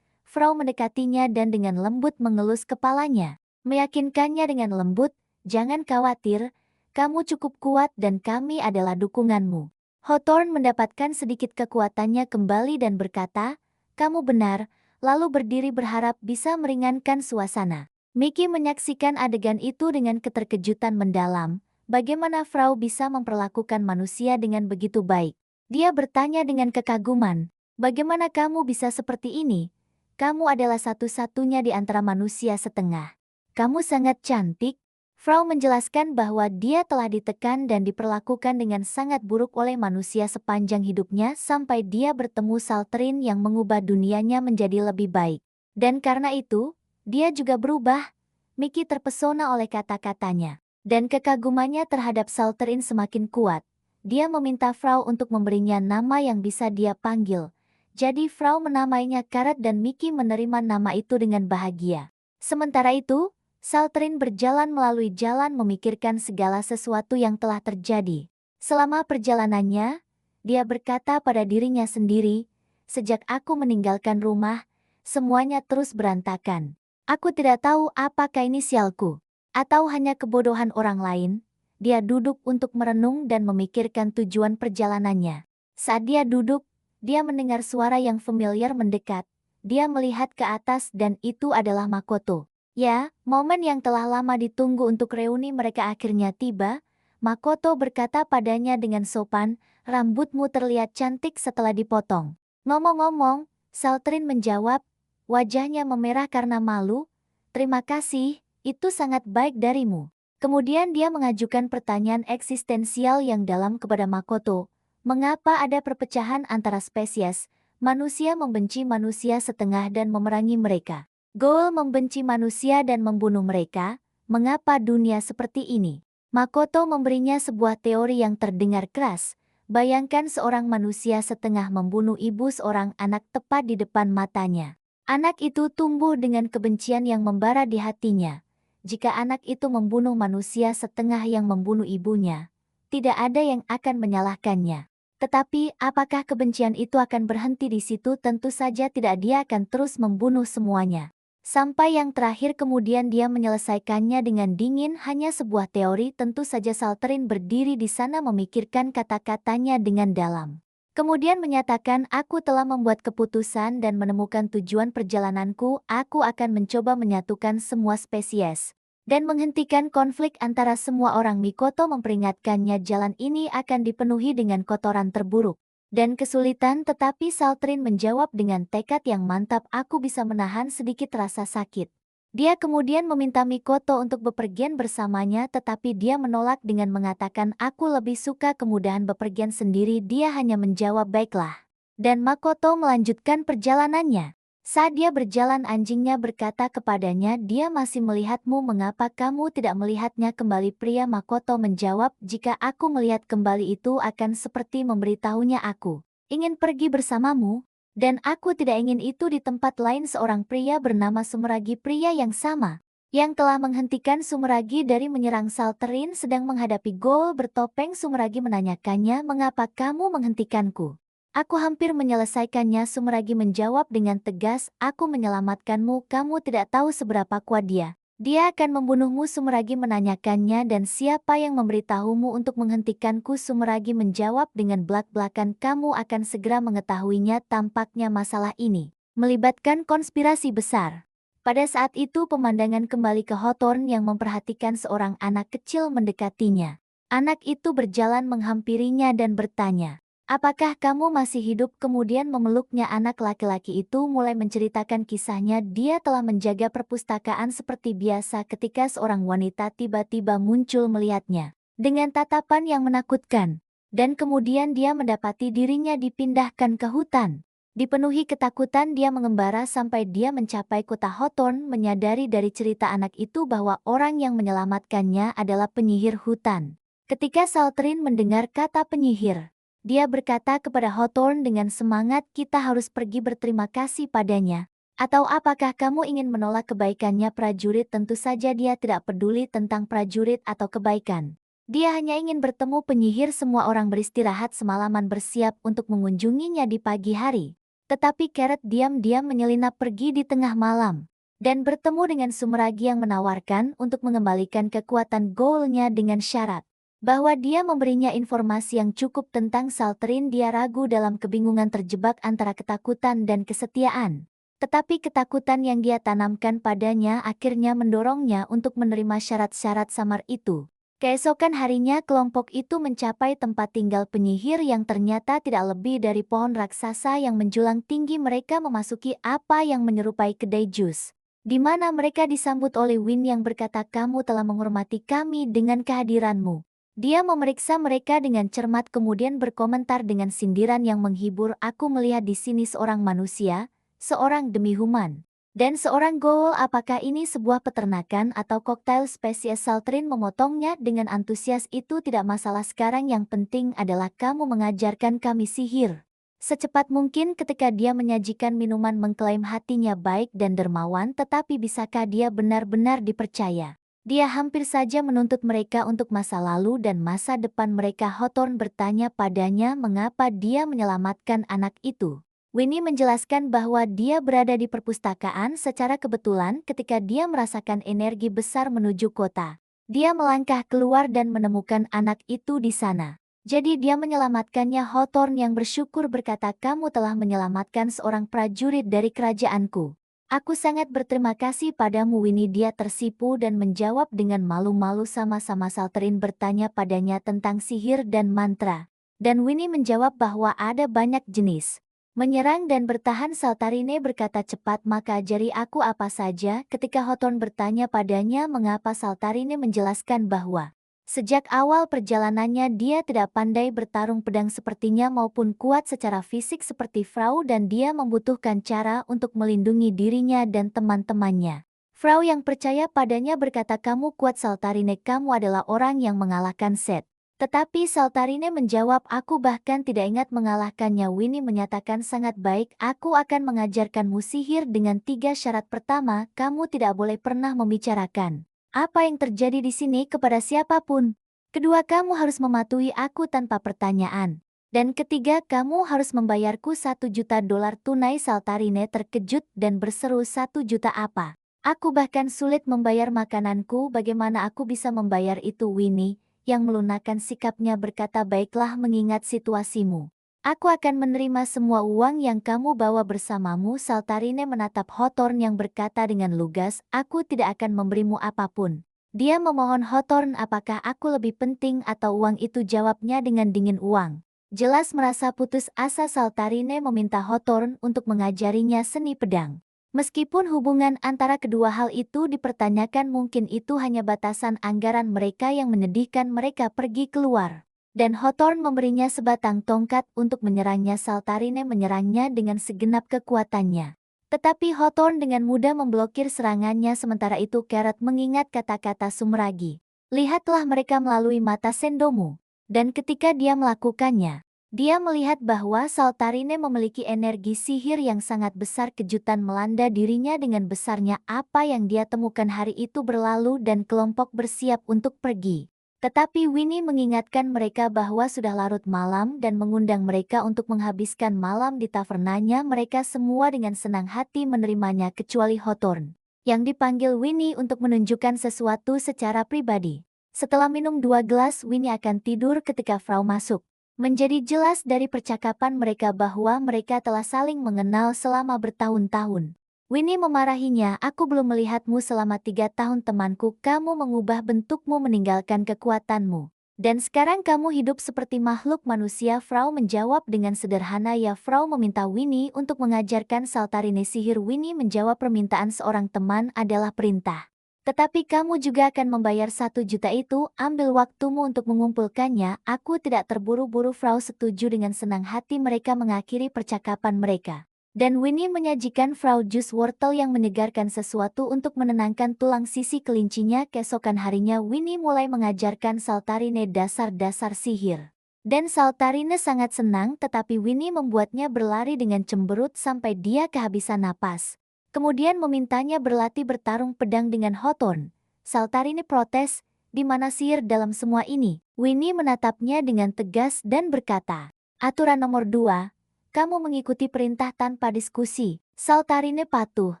Frau mendekatinya dan dengan lembut mengelus kepalanya, meyakinkannya dengan lembut, jangan khawatir, kamu cukup kuat dan kami adalah dukunganmu. Hawthorne mendapatkan sedikit kekuatannya kembali dan berkata, kamu benar, lalu berdiri berharap bisa meringankan suasana. Mickey menyaksikan adegan itu dengan keterkejutan mendalam, bagaimana Frau bisa memperlakukan manusia dengan begitu baik. Dia bertanya dengan kekaguman, bagaimana kamu bisa seperti ini? Kamu adalah satu-satunya di antara manusia setengah. Kamu sangat cantik. Frau menjelaskan bahwa dia telah ditekan dan diperlakukan dengan sangat buruk oleh manusia sepanjang hidupnya sampai dia bertemu Saltrin yang mengubah dunianya menjadi lebih baik. Dan karena itu, dia juga berubah. Mickey terpesona oleh kata-katanya. Dan kekagumannya terhadap Saltrin semakin kuat. Dia meminta Frau untuk memberinya nama yang bisa dia panggil. Jadi Frau menamainya Karat dan Mickey menerima nama itu dengan bahagia. Sementara itu, Saltrin berjalan melalui jalan memikirkan segala sesuatu yang telah terjadi. Selama perjalanannya, dia berkata pada dirinya sendiri, sejak aku meninggalkan rumah, semuanya terus berantakan. Aku tidak tahu apakah ini sialku, atau hanya kebodohan orang lain. Dia duduk untuk merenung dan memikirkan tujuan perjalanannya. Saat dia duduk, dia mendengar suara yang familiar mendekat. Dia melihat ke atas dan itu adalah Makoto. Ya, momen yang telah lama ditunggu untuk reuni mereka akhirnya tiba. Makoto berkata padanya dengan sopan, rambutmu terlihat cantik setelah dipotong. Ngomong-ngomong, Saltrin menjawab, wajahnya memerah karena malu. Terima kasih, itu sangat baik darimu. Kemudian dia mengajukan pertanyaan eksistensial yang dalam kepada Makoto. Mengapa ada perpecahan antara spesies? Manusia membenci manusia setengah dan memerangi mereka. Goal membenci manusia dan membunuh mereka. Mengapa dunia seperti ini? Makoto memberinya sebuah teori yang terdengar keras. Bayangkan seorang manusia setengah membunuh ibu seorang anak tepat di depan matanya. Anak itu tumbuh dengan kebencian yang membara di hatinya. Jika anak itu membunuh manusia setengah yang membunuh ibunya, tidak ada yang akan menyalahkannya. Tetapi, apakah kebencian itu akan berhenti di situ? Tentu saja tidak, dia akan terus membunuh semuanya. Sampai yang terakhir kemudian dia menyelesaikannya dengan dingin, hanya sebuah teori. Tentu saja Saltrin berdiri di sana memikirkan kata-katanya dengan dalam. Kemudian menyatakan, aku telah membuat keputusan dan menemukan tujuan perjalananku, aku akan mencoba menyatukan semua spesies. Dan menghentikan konflik antara semua orang. Mikoto memperingatkannya jalan ini akan dipenuhi dengan kotoran terburuk dan kesulitan, tetapi Saltrin menjawab dengan tekad yang mantap, aku bisa menahan sedikit rasa sakit. Dia kemudian meminta Mikoto untuk bepergian bersamanya, tetapi dia menolak dengan mengatakan, aku lebih suka kemudahan bepergian sendiri. Dia hanya menjawab baiklah. Dan Makoto melanjutkan perjalanannya. Saat dia berjalan, anjingnya berkata kepadanya, dia masih melihatmu, mengapa kamu tidak melihatnya kembali? Pria Makoto menjawab, jika aku melihat kembali itu akan seperti memberitahunya aku ingin pergi bersamamu, dan aku tidak ingin itu di tempat lain. Seorang pria bernama Sumeragi, pria yang sama yang telah menghentikan Sumeragi dari menyerang Saltrin, sedang menghadapi Goal bertopeng. Sumeragi menanyakannya, mengapa kamu menghentikanku? Aku hampir menyelesaikannya. Sumeragi menjawab dengan tegas, aku menyelamatkanmu, kamu tidak tahu seberapa kuat dia. Dia akan membunuhmu. Sumeragi menanyakannya, dan siapa yang memberitahumu untuk menghentikanku? Sumeragi menjawab dengan belak-belakan, kamu akan segera mengetahuinya. Tampaknya masalah ini melibatkan konspirasi besar. Pada saat itu pemandangan kembali ke Hawthorne yang memperhatikan seorang anak kecil mendekatinya. Anak itu berjalan menghampirinya dan bertanya, apakah kamu masih hidup? Kemudian memeluknya. Anak laki-laki itu mulai menceritakan kisahnya. Dia telah menjaga perpustakaan seperti biasa ketika seorang wanita tiba-tiba muncul melihatnya dengan tatapan yang menakutkan. Dan kemudian dia mendapati dirinya dipindahkan ke hutan. Dipenuhi ketakutan, dia mengembara sampai dia mencapai kota Hawthorne, menyadari dari cerita anak itu bahwa orang yang menyelamatkannya adalah penyihir hutan. Ketika Saltrin mendengar kata penyihir, dia berkata kepada Hawthorne dengan semangat, kita harus pergi berterima kasih padanya. Atau apakah kamu ingin menolak kebaikannya? Prajurit tentu saja dia tidak peduli tentang prajurit atau kebaikan. Dia hanya ingin bertemu penyihir. Semua orang beristirahat semalaman bersiap untuk mengunjunginya di pagi hari. Tetapi Carrot diam-diam menyelinap pergi di tengah malam dan bertemu dengan Sumeragi yang menawarkan untuk mengembalikan kekuatan Goal-nya dengan syarat bahwa dia memberinya informasi yang cukup tentang Saltrin. Dia ragu dalam kebingungan, terjebak antara ketakutan dan kesetiaan. Tetapi ketakutan yang dia tanamkan padanya akhirnya mendorongnya untuk menerima syarat-syarat samar itu. Keesokan harinya kelompok itu mencapai tempat tinggal penyihir yang ternyata tidak lebih dari pohon raksasa yang menjulang tinggi. Mereka memasuki apa yang menyerupai kedai jus, di mana mereka disambut oleh Win yang berkata, kamu telah menghormati kami dengan kehadiranmu. Dia memeriksa mereka dengan cermat kemudian berkomentar dengan sindiran yang menghibur, aku melihat di sini seorang manusia, seorang demi-human, dan seorang Goal. Apakah ini sebuah peternakan atau koktail spesies? Saltrin memotongnya dengan antusias, itu tidak masalah sekarang, yang penting adalah kamu mengajarkan kami sihir. Secepat mungkin ketika dia menyajikan minuman mengklaim hatinya baik dan dermawan, tetapi bisakah dia benar-benar dipercaya? Dia hampir saja menuntut mereka untuk masa lalu dan masa depan mereka. Hawthorne bertanya padanya mengapa dia menyelamatkan anak itu. Winnie menjelaskan bahwa dia berada di perpustakaan secara kebetulan ketika dia merasakan energi besar menuju kota. Dia melangkah keluar dan menemukan anak itu di sana. Jadi dia menyelamatkannya. Hawthorne yang bersyukur berkata, "Kamu telah menyelamatkan seorang prajurit dari kerajaanku. Aku sangat berterima kasih padamu, Winnie." Dia tersipu dan menjawab dengan malu-malu. Sama-sama Saltarine bertanya padanya tentang sihir dan mantra. Dan Winnie menjawab bahwa ada banyak jenis. Menyerang dan bertahan. Saltarine berkata cepat, "Maka ajari aku apa saja?" Ketika Hawthorne bertanya padanya mengapa, Saltarine menjelaskan bahwa sejak awal perjalanannya dia tidak pandai bertarung pedang sepertinya maupun kuat secara fisik seperti Frau, dan dia membutuhkan cara untuk melindungi dirinya dan teman-temannya. Frau yang percaya padanya berkata, "Kamu kuat Saltarine, kamu adalah orang yang mengalahkan Seth." Tetapi Saltarine menjawab, "Aku bahkan tidak ingat mengalahkannya." Winnie menyatakan, "Sangat baik, aku akan mengajarkanmu sihir dengan 3 syarat. Pertama, kamu tidak boleh pernah membicarakan apa yang terjadi di sini kepada siapapun. Kedua, kamu harus mematuhi aku tanpa pertanyaan. Dan ketiga, kamu harus membayarku $1 juta tunai." Saltarine terkejut dan berseru, "1 juta apa? Aku bahkan sulit membayar makananku. Bagaimana aku bisa membayar itu?" Winnie yang melunakkan sikapnya berkata, "Baiklah, mengingat situasimu, aku akan menerima semua uang yang kamu bawa bersamamu." Saltarine menatap Hawthorne yang berkata dengan lugas, "Aku tidak akan memberimu apapun." Dia memohon Hawthorne, "Apakah aku lebih penting atau uang itu?" Jawabnya dengan dingin, "Uang." Jelas merasa putus asa, Saltarine meminta Hawthorne untuk mengajarinya seni pedang. Meskipun hubungan antara kedua hal itu dipertanyakan, mungkin itu hanya batasan anggaran mereka yang menyedihkan mereka pergi keluar. Dan Hawthorne memberinya sebatang tongkat untuk menyerangnya. Saltarine menyerangnya dengan segenap kekuatannya. Tetapi Hawthorne dengan mudah memblokir serangannya. Sementara itu Carrot mengingat kata-kata Sumragi. "Lihatlah mereka melalui mata sendomu." Dan ketika dia melakukannya, dia melihat bahwa Saltarine memiliki energi sihir yang sangat besar. Kejutan melanda dirinya dengan besarnya apa yang dia temukan hari itu berlalu dan kelompok bersiap untuk pergi. Tetapi Winnie mengingatkan mereka bahwa sudah larut malam dan mengundang mereka untuk menghabiskan malam di tavernanya. Mereka semua dengan senang hati menerimanya kecuali Hawthorne, yang dipanggil Winnie untuk menunjukkan sesuatu secara pribadi. Setelah minum 2 gelas, Winnie akan tidur ketika Frau masuk. Menjadi jelas dari percakapan mereka bahwa mereka telah saling mengenal selama bertahun-tahun. Winnie memarahinya, "Aku belum melihatmu selama 3 tahun temanku. Kamu mengubah bentukmu, meninggalkan kekuatanmu. Dan sekarang kamu hidup seperti makhluk manusia." Frau menjawab dengan sederhana, "Ya." Frau meminta Winnie untuk mengajarkan Saltarine sihir. Winnie menjawab, "Permintaan seorang teman adalah perintah. Tetapi kamu juga akan membayar 1 juta itu. Ambil waktumu untuk mengumpulkannya. Aku tidak terburu-buru." Frau setuju dengan senang hati. Mereka mengakhiri percakapan mereka. Dan Winnie menyajikan Frau jus wortel yang menyegarkan, sesuatu untuk menenangkan tulang sisi kelincinya. Keesokan harinya Winnie mulai mengajarkan Saltarine dasar-dasar sihir. Dan Saltarine sangat senang, tetapi Winnie membuatnya berlari dengan cemberut sampai dia kehabisan napas. Kemudian memintanya berlatih bertarung pedang dengan Hawthorne. Saltarine protes, "Di mana sihir dalam semua ini?" Winnie menatapnya dengan tegas dan berkata, "Aturan nomor 2, kamu mengikuti perintah tanpa diskusi." Saltarine patuh,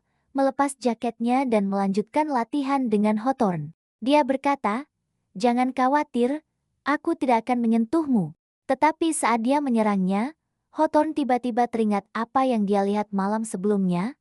melepas jaketnya dan melanjutkan latihan dengan Hawthorne. Dia berkata, "Jangan khawatir, aku tidak akan menyentuhmu." Tetapi saat dia menyerangnya, Hawthorne tiba-tiba teringat apa yang dia lihat malam sebelumnya.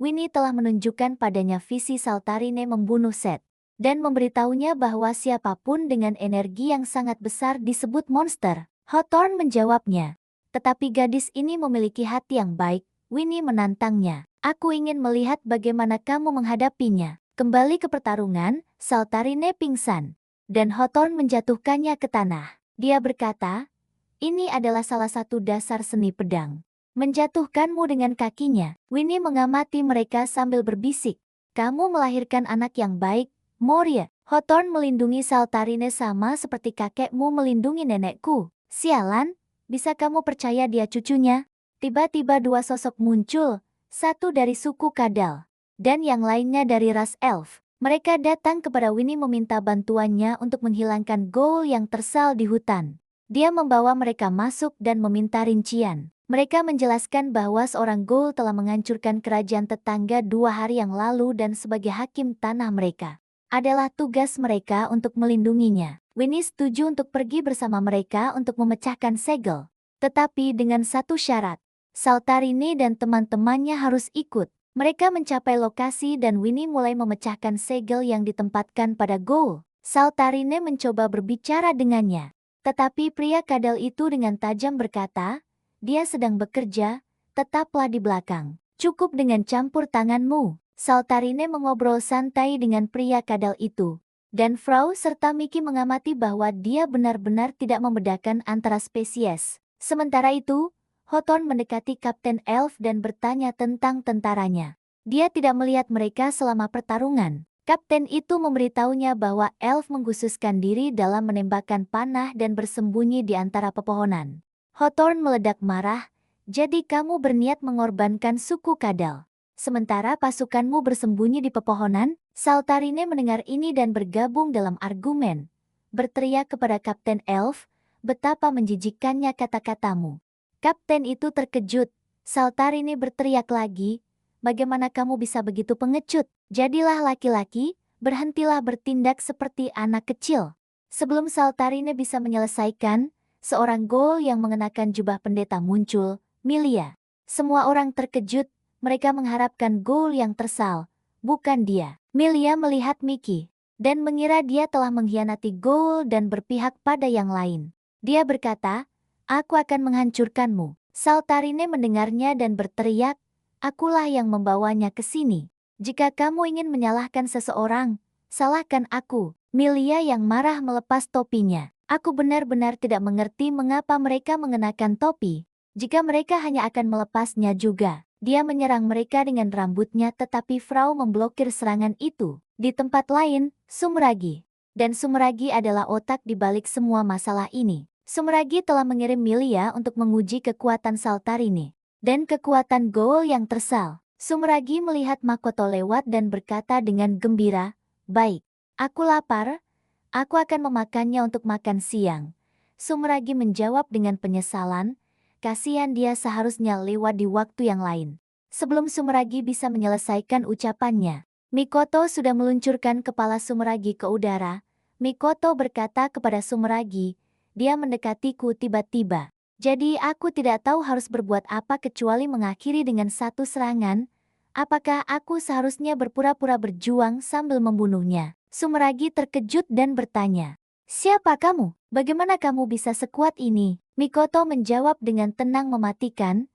Winnie telah menunjukkan padanya visi Saltarine membunuh Seth, dan memberitahunya bahwa siapapun dengan energi yang sangat besar disebut monster. Hawthorne menjawabnya, "Tetapi gadis ini memiliki hati yang baik." Winnie menantangnya, "Aku ingin melihat bagaimana kamu menghadapinya." Kembali ke pertarungan, Saltarine pingsan, dan Hawthorne menjatuhkannya ke tanah. Dia berkata, "Ini adalah salah satu dasar seni pedang. Menjatuhkanmu dengan kakinya." Winnie mengamati mereka sambil berbisik, "Kamu melahirkan anak yang baik, Moria." Hawthorne melindungi Saltarine sama seperti kakekmu melindungi nenekku. "Sialan, bisa kamu percaya dia cucunya?" Tiba-tiba dua sosok muncul, satu dari suku Kadal, dan yang lainnya dari ras Elf. Mereka datang kepada Winnie meminta bantuannya untuk menghilangkan ghoul yang tersal di hutan. Dia membawa mereka masuk dan meminta rincian. Mereka menjelaskan bahwa seorang ghoul telah menghancurkan kerajaan tetangga 2 hari yang lalu dan sebagai hakim tanah mereka adalah tugas mereka untuk melindunginya. Winnie setuju untuk pergi bersama mereka untuk memecahkan segel. Tetapi dengan satu syarat. Saltarini dan teman-temannya harus ikut. Mereka mencapai lokasi dan Winnie mulai memecahkan segel yang ditempatkan pada ghoul. Saltarine mencoba berbicara dengannya. Tetapi pria kadal itu dengan tajam berkata, dia sedang bekerja, tetaplah di belakang. Cukup dengan campur tanganmu. Saltarine mengobrol santai dengan pria kadal itu. Dan Frau serta Mickey mengamati bahwa dia benar-benar tidak membedakan antara spesies. Sementara itu, Hawthorne mendekati Kapten Elf dan bertanya tentang tentaranya. Dia tidak melihat mereka selama pertarungan. Kapten itu memberitahunya bahwa Elf mengkhususkan diri dalam menembakkan panah dan bersembunyi di antara pepohonan. Hawthorne meledak marah, jadi kamu berniat mengorbankan suku Kadal. Sementara pasukanmu bersembunyi di pepohonan? Saltarine mendengar ini dan bergabung dalam argumen. Berteriak kepada Kapten Elf, betapa menjijikkannya kata-katamu. Kapten itu terkejut. Saltarine berteriak lagi, bagaimana kamu bisa begitu pengecut? Jadilah laki-laki, berhentilah bertindak seperti anak kecil. Sebelum Saltarine bisa menyelesaikan, seorang ghoul yang mengenakan jubah pendeta muncul, Milia. Semua orang terkejut, mereka mengharapkan ghoul yang tersal, bukan dia. Milia melihat Mickey, dan mengira dia telah mengkhianati ghoul dan berpihak pada yang lain. Dia berkata, aku akan menghancurkanmu. Saltarine mendengarnya dan berteriak, akulah yang membawanya ke sini. Jika kamu ingin menyalahkan seseorang, salahkan aku. Milia yang marah melepas topinya. Aku benar-benar tidak mengerti mengapa mereka mengenakan topi. Jika mereka hanya akan melepasnya juga. Dia menyerang mereka dengan rambutnya tetapi Frau memblokir serangan itu. Di tempat lain, Sumragi. Dan Sumragi adalah otak di balik semua masalah ini. Sumragi telah mengirim Milia untuk menguji kekuatan Saltarine dan kekuatan ghoul yang tersal. Sumragi melihat Makoto lewat dan berkata dengan gembira, baik, aku lapar, aku akan memakannya untuk makan siang. Sumragi menjawab dengan penyesalan, kasihan dia seharusnya lewat di waktu yang lain. Sebelum Sumragi bisa menyelesaikan ucapannya, Mikoto sudah meluncurkan kepala Sumragi ke udara. Mikoto berkata kepada Sumragi, dia mendekatiku tiba-tiba. Jadi aku tidak tahu harus berbuat apa kecuali mengakhiri dengan satu serangan. Apakah aku seharusnya berpura-pura berjuang sambil membunuhnya? Sumragi terkejut dan bertanya, siapa kamu? Bagaimana kamu bisa sekuat ini? Mikoto menjawab dengan tenang mematikan,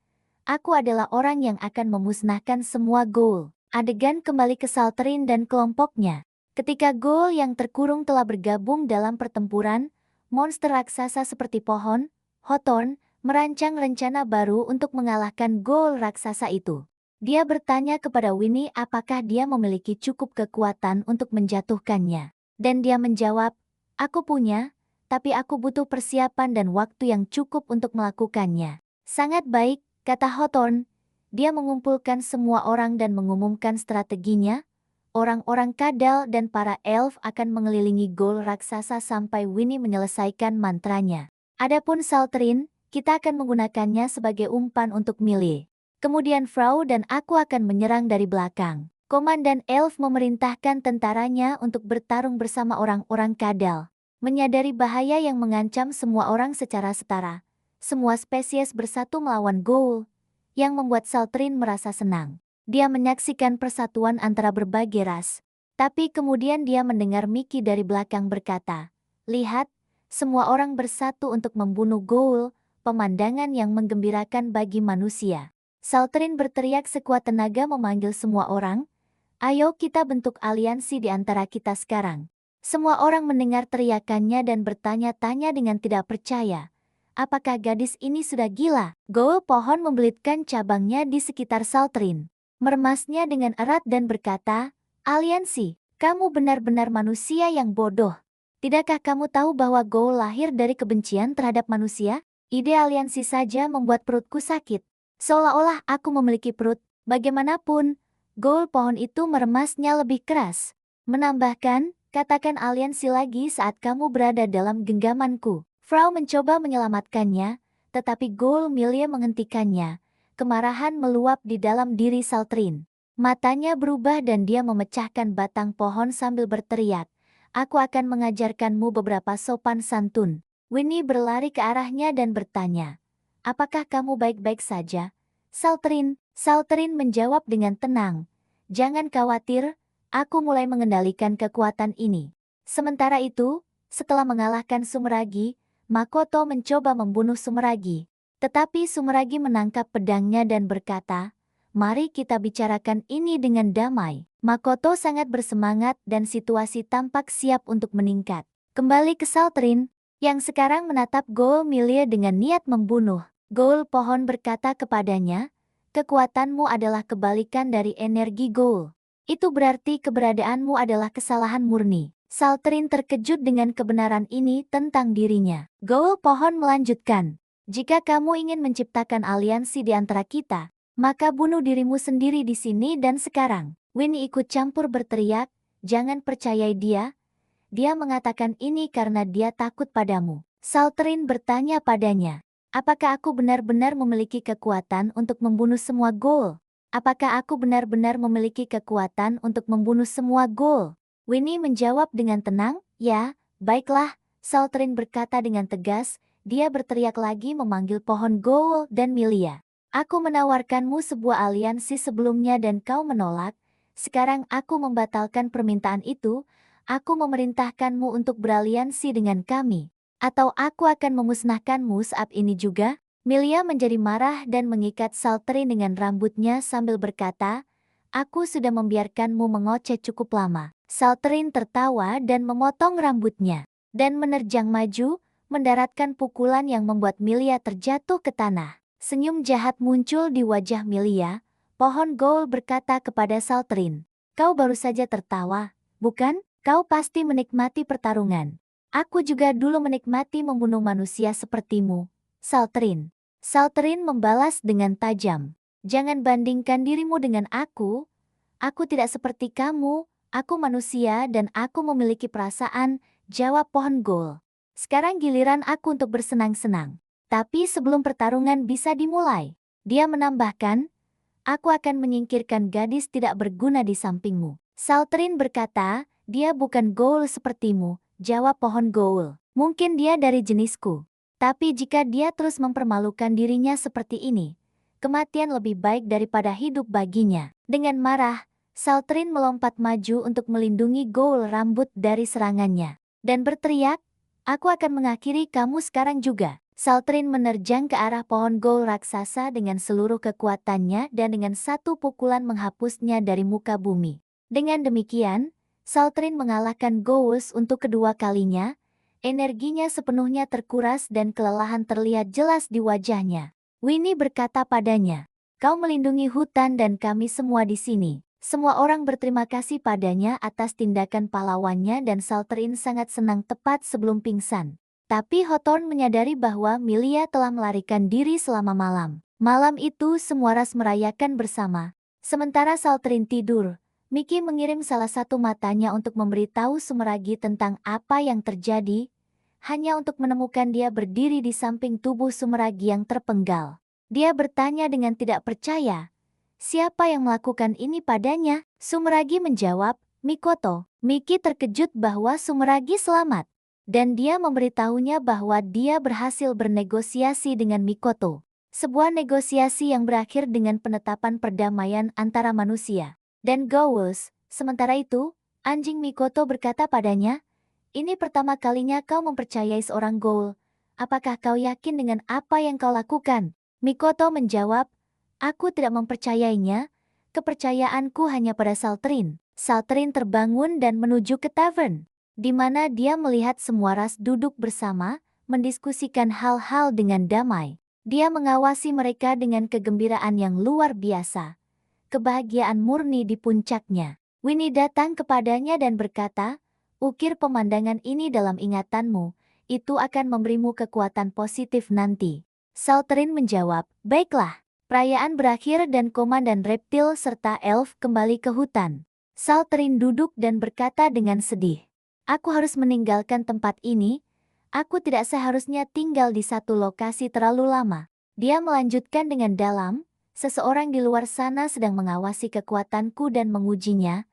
aku adalah orang yang akan memusnahkan semua ghoul. Adegan kembali ke Salterin dan kelompoknya. Ketika ghoul yang terkurung telah bergabung dalam pertempuran, monster raksasa seperti pohon, Hawthorne, merancang rencana baru untuk mengalahkan ghoul raksasa itu. Dia bertanya kepada Winnie apakah dia memiliki cukup kekuatan untuk menjatuhkannya. Dan dia menjawab, aku punya, tapi aku butuh persiapan dan waktu yang cukup untuk melakukannya. Sangat baik, kata Hawthorne. Dia mengumpulkan semua orang dan mengumumkan strateginya. Orang-orang kadal dan para elf akan mengelilingi ghoul raksasa sampai Winnie menyelesaikan mantranya. Adapun Salterin, kita akan menggunakannya sebagai umpan untuk melee. Kemudian Frau dan aku akan menyerang dari belakang. Komandan elf memerintahkan tentaranya untuk bertarung bersama orang-orang kadal. Menyadari bahaya yang mengancam semua orang secara setara. Semua spesies bersatu melawan ghoul, yang membuat Salterin merasa senang. Dia menyaksikan persatuan antara berbagai ras. Tapi kemudian dia mendengar Mickey dari belakang berkata, lihat, semua orang bersatu untuk membunuh ghoul, pemandangan yang menggembirakan bagi manusia. Salterin berteriak sekuat tenaga memanggil semua orang, ayo kita bentuk aliansi di antara kita sekarang. Semua orang mendengar teriakannya dan bertanya-tanya dengan tidak percaya. Apakah gadis ini sudah gila? Ghoul pohon membelitkan cabangnya di sekitar Salterin. Meremasnya dengan erat dan berkata, aliansi, kamu benar-benar manusia yang bodoh. Tidakkah kamu tahu bahwa ghoul lahir dari kebencian terhadap manusia? Ide aliansi saja membuat perutku sakit. Seolah-olah aku memiliki perut, bagaimanapun, Goal pohon itu meremasnya lebih keras. Menambahkan, katakan aliansi lagi saat kamu berada dalam genggamanku. Frau mencoba menyelamatkannya, tetapi Goal Milia menghentikannya. Kemarahan meluap di dalam diri Saltrin. Matanya berubah dan dia memecahkan batang pohon sambil berteriak. Aku akan mengajarkanmu beberapa sopan santun. Winnie berlari ke arahnya dan bertanya, apakah kamu baik-baik saja? Saltrin menjawab dengan tenang. Jangan khawatir, aku mulai mengendalikan kekuatan ini. Sementara itu, setelah mengalahkan Sumeragi, Makoto mencoba membunuh Sumeragi. Tetapi Sumeragi menangkap pedangnya dan berkata, mari kita bicarakan ini dengan damai. Makoto sangat bersemangat dan situasi tampak siap untuk meningkat. Kembali ke Saltrin, yang sekarang menatap Goal Milia dengan niat membunuh. Goal pohon berkata kepadanya, kekuatanmu adalah kebalikan dari energi Goal. Itu berarti keberadaanmu adalah kesalahan murni. Saltrin terkejut dengan kebenaran ini tentang dirinya. Goal pohon melanjutkan, jika kamu ingin menciptakan aliansi di antara kita, maka bunuh dirimu sendiri di sini dan sekarang. Winnie ikut campur berteriak, jangan percayai dia. Dia mengatakan ini karena dia takut padamu. Saltrin bertanya padanya, apakah aku benar-benar memiliki kekuatan untuk membunuh semua Goal? Apakah aku benar-benar memiliki kekuatan untuk membunuh semua Goal? Winnie menjawab dengan tenang, ya, baiklah. Saltrin berkata dengan tegas, dia berteriak lagi memanggil pohon Goal dan Milia. Aku menawarkanmu sebuah aliansi sebelumnya dan kau menolak. Sekarang aku membatalkan permintaan itu. Aku memerintahkanmu untuk beraliansi dengan kami. Atau aku akan memusnahkanmu saat ini juga? Milia menjadi marah dan mengikat Saltrin dengan rambutnya sambil berkata, aku sudah membiarkanmu mengoceh cukup lama. Saltrin tertawa dan memotong rambutnya. Dan menerjang maju, mendaratkan pukulan yang membuat Milia terjatuh ke tanah. Senyum jahat muncul di wajah Milia. Pohon Goal berkata kepada Saltrin, kau baru saja tertawa, bukan? Kau pasti menikmati pertarungan. Aku juga dulu menikmati membunuh manusia sepertimu, Saltrin. Saltrin membalas dengan tajam. Jangan bandingkan dirimu dengan aku. Aku tidak seperti kamu, aku manusia dan aku memiliki perasaan, jawab pohon Goal. Sekarang giliran aku untuk bersenang-senang. Tapi sebelum pertarungan bisa dimulai, dia menambahkan, aku akan menyingkirkan gadis tidak berguna di sampingmu. Saltrin berkata, dia bukan Goal sepertimu, jawab pohon Goal. Mungkin dia dari jenisku. Tapi jika dia terus mempermalukan dirinya seperti ini, kematian lebih baik daripada hidup baginya. Dengan marah, Saltrin melompat maju untuk melindungi Goal rambut dari serangannya. Dan berteriak, aku akan mengakhiri kamu sekarang juga. Saltrin menerjang ke arah pohon Goal raksasa dengan seluruh kekuatannya dan dengan satu pukulan menghapusnya dari muka bumi. Dengan demikian, Saltrin mengalahkan Goals untuk kedua kalinya. Energinya sepenuhnya terkuras dan kelelahan terlihat jelas di wajahnya. Winnie berkata padanya, kau melindungi hutan dan kami semua di sini. Semua orang berterima kasih padanya atas tindakan pahlawannya dan Saltrin sangat senang tepat sebelum pingsan. Tapi Hawthorne menyadari bahwa Milia telah melarikan diri selama malam. Malam itu semua ras merayakan bersama. Sementara Saltrin tidur, Mickey mengirim salah satu matanya untuk memberitahu Sumeragi tentang apa yang terjadi, hanya untuk menemukan dia berdiri di samping tubuh Sumeragi yang terpenggal. Dia bertanya dengan tidak percaya, siapa yang melakukan ini padanya? Sumeragi menjawab, Mikoto. Mickey terkejut bahwa Sumeragi selamat, dan dia memberitahunya bahwa dia berhasil bernegosiasi dengan Mikoto. Sebuah negosiasi yang berakhir dengan penetapan perdamaian antara manusia dan Goals. Sementara itu, anjing Mikoto berkata padanya, ini pertama kalinya kau mempercayai seorang Goal. Apakah kau yakin dengan apa yang kau lakukan? Mikoto menjawab, aku tidak mempercayainya. Kepercayaanku hanya pada Saltrin. Saltrin terbangun dan menuju ke tavern, di mana dia melihat semua ras duduk bersama, mendiskusikan hal-hal dengan damai. Dia mengawasi mereka dengan kegembiraan yang luar biasa. Kebahagiaan murni di puncaknya. Winnie datang kepadanya dan berkata, ukir pemandangan ini dalam ingatanmu, itu akan memberimu kekuatan positif nanti. Saltrin menjawab, baiklah. Perayaan berakhir dan komandan reptil serta elf kembali ke hutan. Saltrin duduk dan berkata dengan sedih. Aku harus meninggalkan tempat ini. Aku tidak seharusnya tinggal di satu lokasi terlalu lama. Dia melanjutkan dengan dalam, seseorang di luar sana sedang mengawasi kekuatanku dan mengujinya.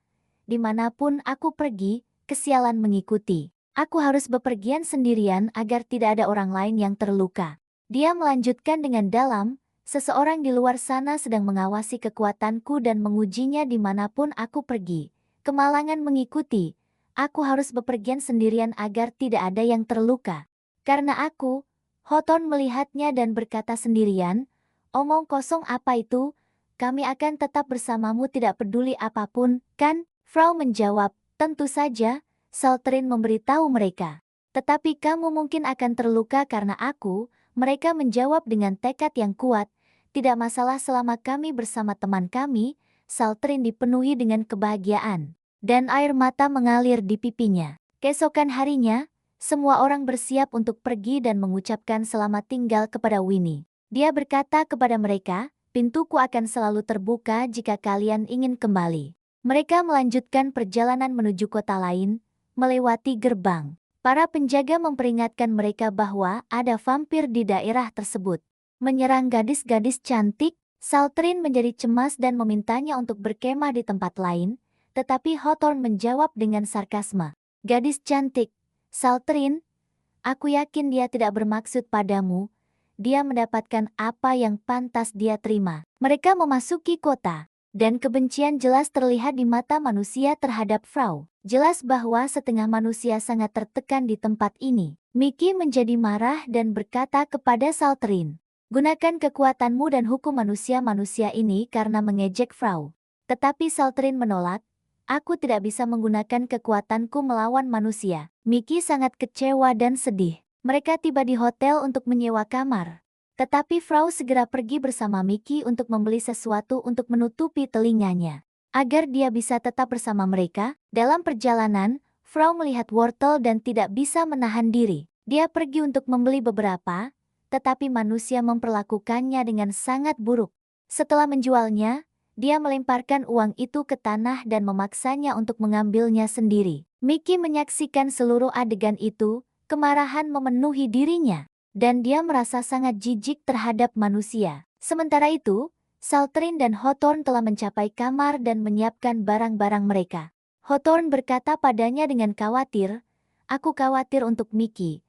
Dimanapun aku pergi, kesialan mengikuti. Aku harus bepergian sendirian agar tidak ada orang lain yang terluka. Dia melanjutkan dengan dalam, seseorang di luar sana sedang mengawasi kekuatanku dan mengujinya dimanapun aku pergi. Kemalangan mengikuti. Aku harus bepergian sendirian agar tidak ada yang terluka. Karena aku, Houghton melihatnya dan berkata sendirian, omong kosong apa itu? Kami akan tetap bersamamu tidak peduli apapun, kan? Frau menjawab, tentu saja, Saltrin memberitahu mereka. Tetapi kamu mungkin akan terluka karena aku. Mereka menjawab dengan tekad yang kuat, tidak masalah selama kami bersama teman kami. Saltrin dipenuhi dengan kebahagiaan, dan air mata mengalir di pipinya. Keesokan harinya, semua orang bersiap untuk pergi dan mengucapkan selamat tinggal kepada Winnie. Dia berkata kepada mereka, pintuku akan selalu terbuka jika kalian ingin kembali. Mereka melanjutkan perjalanan menuju kota lain, melewati gerbang. Para penjaga memperingatkan mereka bahwa ada vampir di daerah tersebut. Menyerang gadis-gadis cantik, Saltrin menjadi cemas dan memintanya untuk berkemah di tempat lain, tetapi Hawthorne menjawab dengan sarkasme. Gadis cantik, Saltrin, aku yakin dia tidak bermaksud padamu. Dia mendapatkan apa yang pantas dia terima. Mereka memasuki kota, dan kebencian jelas terlihat di mata manusia terhadap Frau. Jelas bahwa setengah manusia sangat tertekan di tempat ini. Mickey menjadi marah dan berkata kepada Saltrin, gunakan kekuatanmu dan hukum manusia-manusia ini karena mengejek Frau. Tetapi Saltrin menolak, aku tidak bisa menggunakan kekuatanku melawan manusia. Mickey sangat kecewa dan sedih. Mereka tiba di hotel untuk menyewa kamar. Tetapi Frau segera pergi bersama Mickey untuk membeli sesuatu untuk menutupi telinganya, agar dia bisa tetap bersama mereka. Dalam perjalanan, Frau melihat wortel dan tidak bisa menahan diri. Dia pergi untuk membeli beberapa, tetapi manusia memperlakukannya dengan sangat buruk. Setelah menjualnya, dia melemparkan uang itu ke tanah dan memaksanya untuk mengambilnya sendiri. Mickey menyaksikan seluruh adegan itu, kemarahan memenuhi dirinya, dan dia merasa sangat jijik terhadap manusia. Sementara itu, Saltrin dan Hawthorne telah mencapai kamar dan menyiapkan barang-barang mereka. Hawthorne berkata padanya dengan khawatir, aku khawatir untuk Mickey.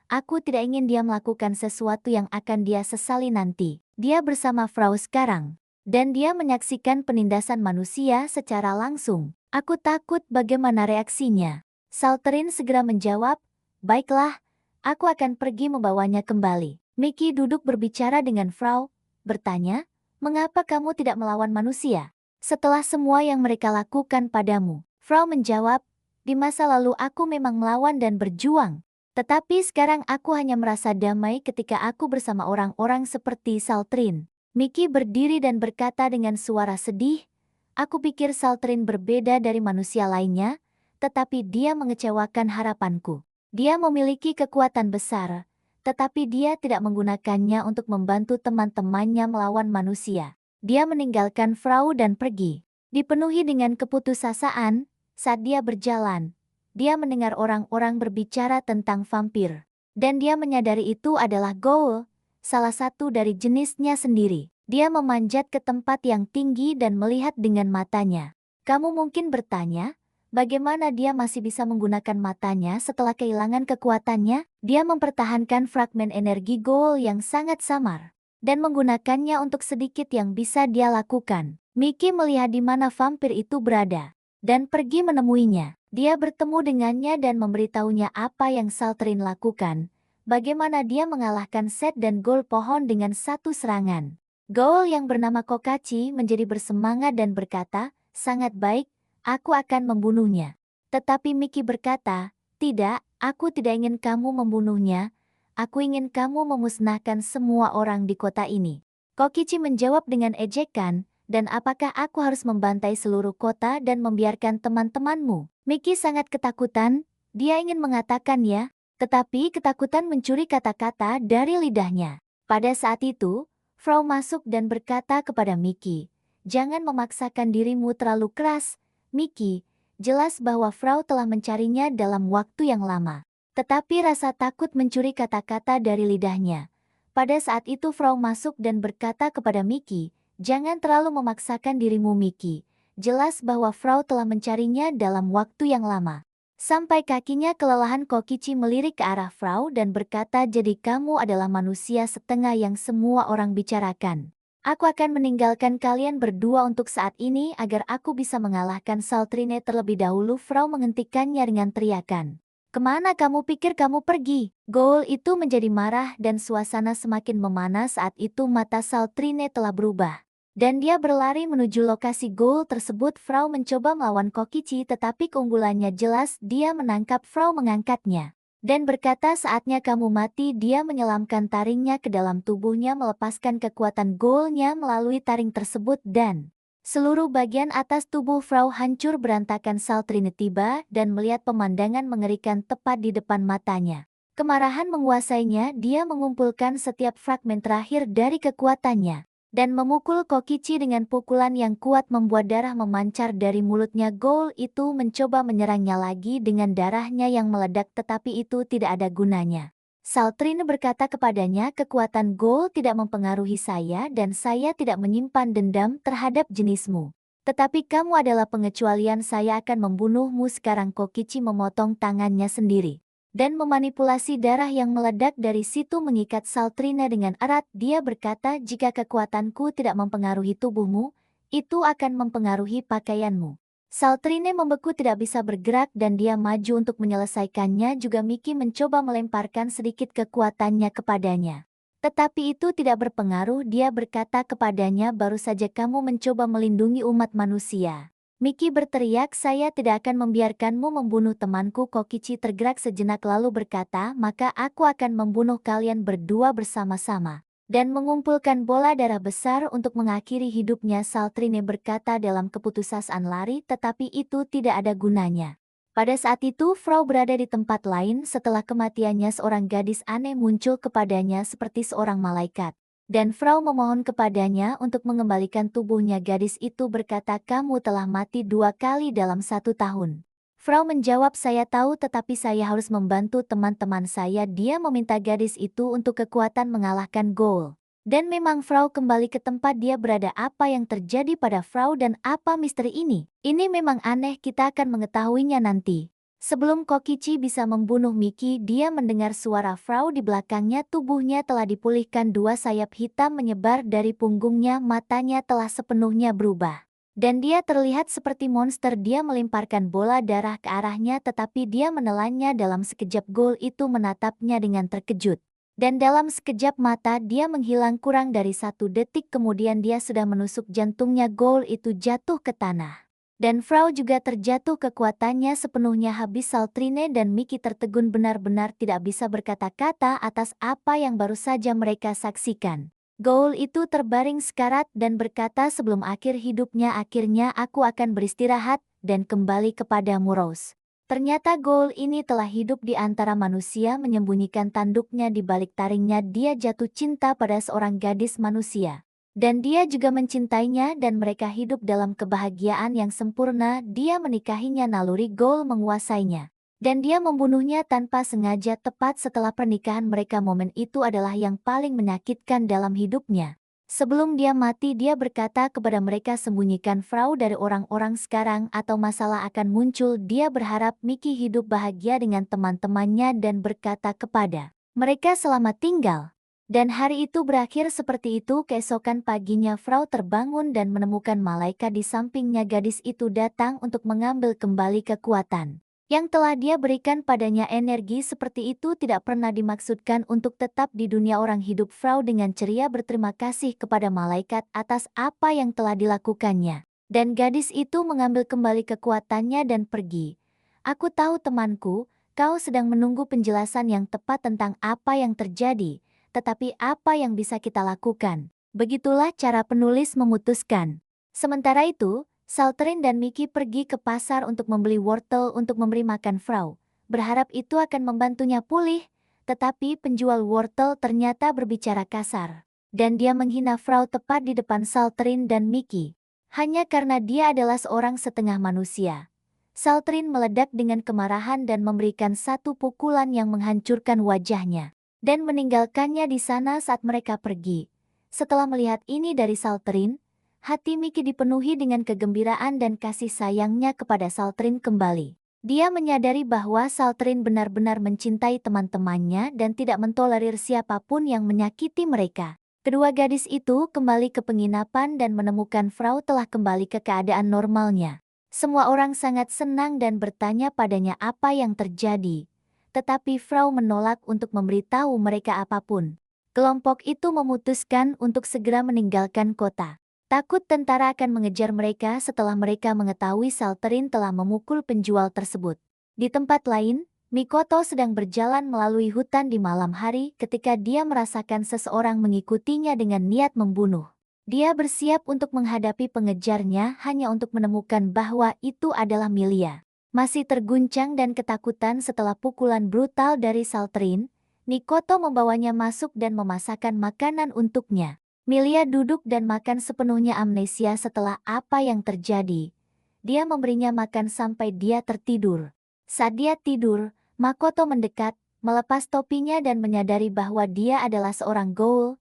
Aku tidak ingin dia melakukan sesuatu yang akan dia sesali nanti. Dia bersama Frau sekarang, dan dia menyaksikan penindasan manusia secara langsung. Aku takut bagaimana reaksinya. Saltrin segera menjawab, baiklah, aku akan pergi membawanya kembali. Mickey duduk berbicara dengan Frau, bertanya, mengapa kamu tidak melawan manusia? Setelah semua yang mereka lakukan padamu. Frau menjawab, di masa lalu aku memang melawan dan berjuang. Tetapi sekarang aku hanya merasa damai ketika aku bersama orang-orang seperti Saltrin. Mickey berdiri dan berkata dengan suara sedih, aku pikir Saltrin berbeda dari manusia lainnya, tetapi dia mengecewakan harapanku. Dia memiliki kekuatan besar, tetapi dia tidak menggunakannya untuk membantu teman-temannya melawan manusia. Dia meninggalkan Frau dan pergi. Dipenuhi dengan keputusasaan, saat dia berjalan, dia mendengar orang-orang berbicara tentang vampir. Dan dia menyadari itu adalah ghoul, salah satu dari jenisnya sendiri. Dia memanjat ke tempat yang tinggi dan melihat dengan matanya. Kamu mungkin bertanya, bagaimana dia masih bisa menggunakan matanya setelah kehilangan kekuatannya? Dia mempertahankan fragmen energi ghoul yang sangat samar, dan menggunakannya untuk sedikit yang bisa dia lakukan. Mickey melihat di mana vampir itu berada, dan pergi menemuinya. Dia bertemu dengannya dan memberitahunya apa yang Saltrin lakukan, bagaimana dia mengalahkan Set dan Ghoul pohon dengan satu serangan. Ghoul yang bernama Kokachi menjadi bersemangat dan berkata, sangat baik, aku akan membunuhnya. Tetapi Mickey berkata, tidak, aku tidak ingin kamu membunuhnya, aku ingin kamu memusnahkan semua orang di kota ini. Kokichi menjawab dengan ejekan, dan apakah aku harus membantai seluruh kota dan membiarkan teman-temanmu? Mickey sangat ketakutan, dia ingin mengatakan ya, tetapi ketakutan mencuri kata-kata dari lidahnya. Pada saat itu, Frau masuk dan berkata kepada Mickey, "Jangan memaksakan dirimu terlalu keras, Mickey." Jelas bahwa Frau telah mencarinya dalam waktu yang lama. Tetapi rasa takut mencuri kata-kata dari lidahnya. Pada saat itu Frau masuk dan berkata kepada Mickey, "Jangan terlalu memaksakan dirimu, Mickey." Jelas bahwa Frau telah mencarinya dalam waktu yang lama. Sampai kakinya kelelahan, Kokichi melirik ke arah Frau dan berkata, "Jadi kamu adalah manusia setengah yang semua orang bicarakan. Aku akan meninggalkan kalian berdua untuk saat ini agar aku bisa mengalahkan Saltrine terlebih dahulu." Frau menghentikannya dengan teriakan, "Kemana kamu pikir kamu pergi?" Goal itu menjadi marah dan suasana semakin memanas. Saat itu mata Saltrine telah berubah. Dan dia berlari menuju lokasi gol tersebut. Frau mencoba melawan Kokichi tetapi keunggulannya jelas. Dia menangkap Frau, mengangkatnya dan berkata, "Saatnya kamu mati." Dia menyelamkan taringnya ke dalam tubuhnya, melepaskan kekuatan golnya melalui taring tersebut dan seluruh bagian atas tubuh Frau hancur berantakan. Saltrine tiba dan melihat pemandangan mengerikan tepat di depan matanya. Kemarahan menguasainya. Dia mengumpulkan setiap fragmen terakhir dari kekuatannya dan memukul Kokichi dengan pukulan yang kuat membuat darah memancar dari mulutnya. Ghoul itu mencoba menyerangnya lagi dengan darahnya yang meledak, tetapi itu tidak ada gunanya. Saltrine berkata kepadanya, "Kekuatan Ghoul tidak mempengaruhi saya dan saya tidak menyimpan dendam terhadap jenismu. Tetapi kamu adalah pengecualian, saya akan membunuhmu sekarang." Kokichi memotong tangannya sendiri dan memanipulasi darah yang meledak dari situ mengikat Saltrine dengan erat. Dia berkata, "Jika kekuatanku tidak mempengaruhi tubuhmu, itu akan mempengaruhi pakaianmu." Saltrine membeku, tidak bisa bergerak dan dia maju untuk menyelesaikannya juga. Mickey mencoba melemparkan sedikit kekuatannya kepadanya. Tetapi itu tidak berpengaruh. Dia berkata kepadanya, "Baru saja kamu mencoba melindungi umat manusia." Mickey berteriak, "Saya tidak akan membiarkanmu membunuh temanku." Kokichi tergerak sejenak lalu berkata, "Maka aku akan membunuh kalian berdua bersama-sama." Dan mengumpulkan bola darah besar untuk mengakhiri hidupnya. Saltrine berkata dalam keputusasaan, "Lari," tetapi itu tidak ada gunanya. Pada saat itu Frau berada di tempat lain. Setelah kematiannya seorang gadis aneh muncul kepadanya seperti seorang malaikat. Dan Frau memohon kepadanya untuk mengembalikan tubuhnya. Gadis itu berkata, "Kamu telah mati 2 kali dalam 1 tahun." Frau menjawab, "Saya tahu, tetapi saya harus membantu teman-teman saya." Dia meminta gadis itu untuk kekuatan mengalahkan Ghoul. Dan memang Frau kembali ke tempat dia berada. Apa yang terjadi pada Frau dan apa misteri ini? Ini memang aneh, kita akan mengetahuinya nanti. Sebelum Kokichi bisa membunuh Mickey, dia mendengar suara Frau di belakangnya. Tubuhnya telah dipulihkan, 2 sayap hitam menyebar dari punggungnya, matanya telah sepenuhnya berubah. Dan dia terlihat seperti monster. Dia melemparkan bola darah ke arahnya tetapi dia menelannya dalam sekejap. Ghoul itu menatapnya dengan terkejut. Dan dalam sekejap mata dia menghilang. Kurang dari 1 detik kemudian dia sudah menusuk jantungnya. Ghoul itu jatuh ke tanah. Dan Frau juga terjatuh, kekuatannya sepenuhnya habis. Saltrine dan Mickey tertegun, benar-benar tidak bisa berkata-kata atas apa yang baru saja mereka saksikan. Ghoul itu terbaring sekarat dan berkata sebelum akhir hidupnya, "Akhirnya aku akan beristirahat dan kembali kepadamu, Rose." Ternyata Ghoul ini telah hidup di antara manusia, menyembunyikan tanduknya di balik taringnya. Dia jatuh cinta pada seorang gadis manusia. Dan dia juga mencintainya dan mereka hidup dalam kebahagiaan yang sempurna. Dia menikahinya, naluri Ghoul menguasainya. Dan dia membunuhnya tanpa sengaja tepat setelah pernikahan mereka. Momen itu adalah yang paling menyakitkan dalam hidupnya. Sebelum dia mati dia berkata kepada mereka, "Sembunyikan Frau dari orang-orang sekarang atau masalah akan muncul." Dia berharap Mickey hidup bahagia dengan teman-temannya dan berkata kepada mereka, "Selamat tinggal." Dan hari itu berakhir seperti itu. Keesokan paginya Frau terbangun dan menemukan malaikat di sampingnya. Gadis itu datang untuk mengambil kembali kekuatan yang telah dia berikan padanya. Energi seperti itu tidak pernah dimaksudkan untuk tetap di dunia orang hidup. Frau dengan ceria berterima kasih kepada malaikat atas apa yang telah dilakukannya. Dan gadis itu mengambil kembali kekuatannya dan pergi. "Aku tahu temanku, kau sedang menunggu penjelasan yang tepat tentang apa yang terjadi, tetapi apa yang bisa kita lakukan?" Begitulah cara penulis memutuskan. Sementara itu, Saltrine dan Mickey pergi ke pasar untuk membeli wortel untuk memberi makan Frau, berharap itu akan membantunya pulih, tetapi penjual wortel ternyata berbicara kasar. dan dia menghina Frau tepat di depan Saltrin dan Mickey. Hanya karena dia adalah seorang setengah manusia. Saltrin meledak dengan kemarahan dan memberikan satu pukulan yang menghancurkan wajahnya, dan meninggalkannya di sana saat mereka pergi. Setelah melihat ini dari Saltrin, hati Mickey dipenuhi dengan kegembiraan dan kasih sayangnya kepada Saltrin kembali. Dia menyadari bahwa Saltrin benar-benar mencintai teman-temannya dan tidak mentolerir siapapun yang menyakiti mereka. Kedua gadis itu kembali ke penginapan dan menemukan Frau telah kembali ke keadaan normalnya. Semua orang sangat senang dan bertanya padanya apa yang terjadi. Tetapi Frau menolak untuk memberitahu mereka apapun. Kelompok itu memutuskan untuk segera meninggalkan kota. Takut tentara akan mengejar mereka setelah mereka mengetahui Saltrin telah memukul penjual tersebut. Di tempat lain, Mikoto sedang berjalan melalui hutan di malam hari ketika dia merasakan seseorang mengikutinya dengan niat membunuh. Dia bersiap untuk menghadapi pengejarnya hanya untuk menemukan bahwa itu adalah Milia. Masih terguncang dan ketakutan setelah pukulan brutal dari Saltrin, Mikoto membawanya masuk dan memasakkan makanan untuknya. Milia duduk dan makan sepenuhnya amnesia setelah apa yang terjadi. Dia memberinya makan sampai dia tertidur. Saat dia tidur, Makoto mendekat, melepas topinya dan menyadari bahwa dia adalah seorang ghoul.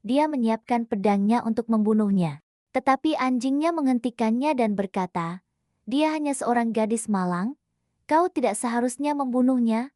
Dia menyiapkan pedangnya untuk membunuhnya. Tetapi anjingnya menghentikannya dan berkata, "Dia hanya seorang gadis malang. Kau tidak seharusnya membunuhnya."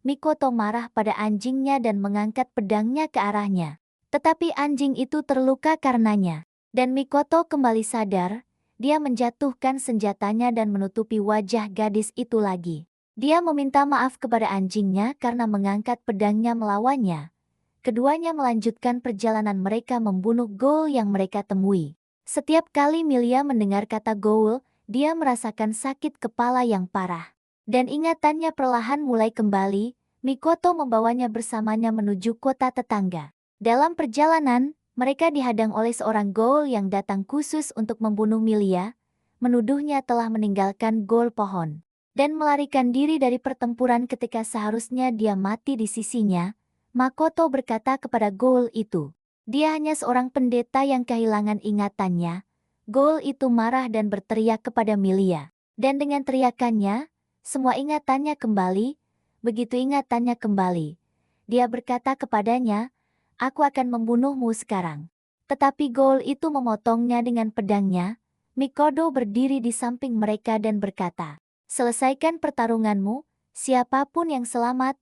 Mikoto marah pada anjingnya dan mengangkat pedangnya ke arahnya. Tetapi anjing itu terluka karenanya. Dan Mikoto kembali sadar, dia menjatuhkan senjatanya dan menutupi wajah gadis itu lagi. Dia meminta maaf kepada anjingnya karena mengangkat pedangnya melawannya. Keduanya melanjutkan perjalanan mereka membunuh ghoul yang mereka temui. Setiap kali Milia mendengar kata ghoul, dia merasakan sakit kepala yang parah. Dan ingatannya perlahan mulai kembali, Mikoto membawanya bersamanya menuju kota tetangga. Dalam perjalanan, mereka dihadang oleh seorang ghoul yang datang khusus untuk membunuh Milia, menuduhnya telah meninggalkan ghoul pohon, dan melarikan diri dari pertempuran ketika seharusnya dia mati di sisinya. Makoto berkata kepada ghoul itu, dia hanya seorang pendeta yang kehilangan ingatannya. Ghoul itu marah dan berteriak kepada Milia, dan dengan teriakannya, semua ingatannya kembali. Begitu ingatannya kembali, dia berkata kepadanya, "Aku akan membunuhmu sekarang." Tetapi ghoul itu memotongnya dengan pedangnya. Mikoto berdiri di samping mereka dan berkata, "Selesaikan pertarunganmu, siapapun yang selamat,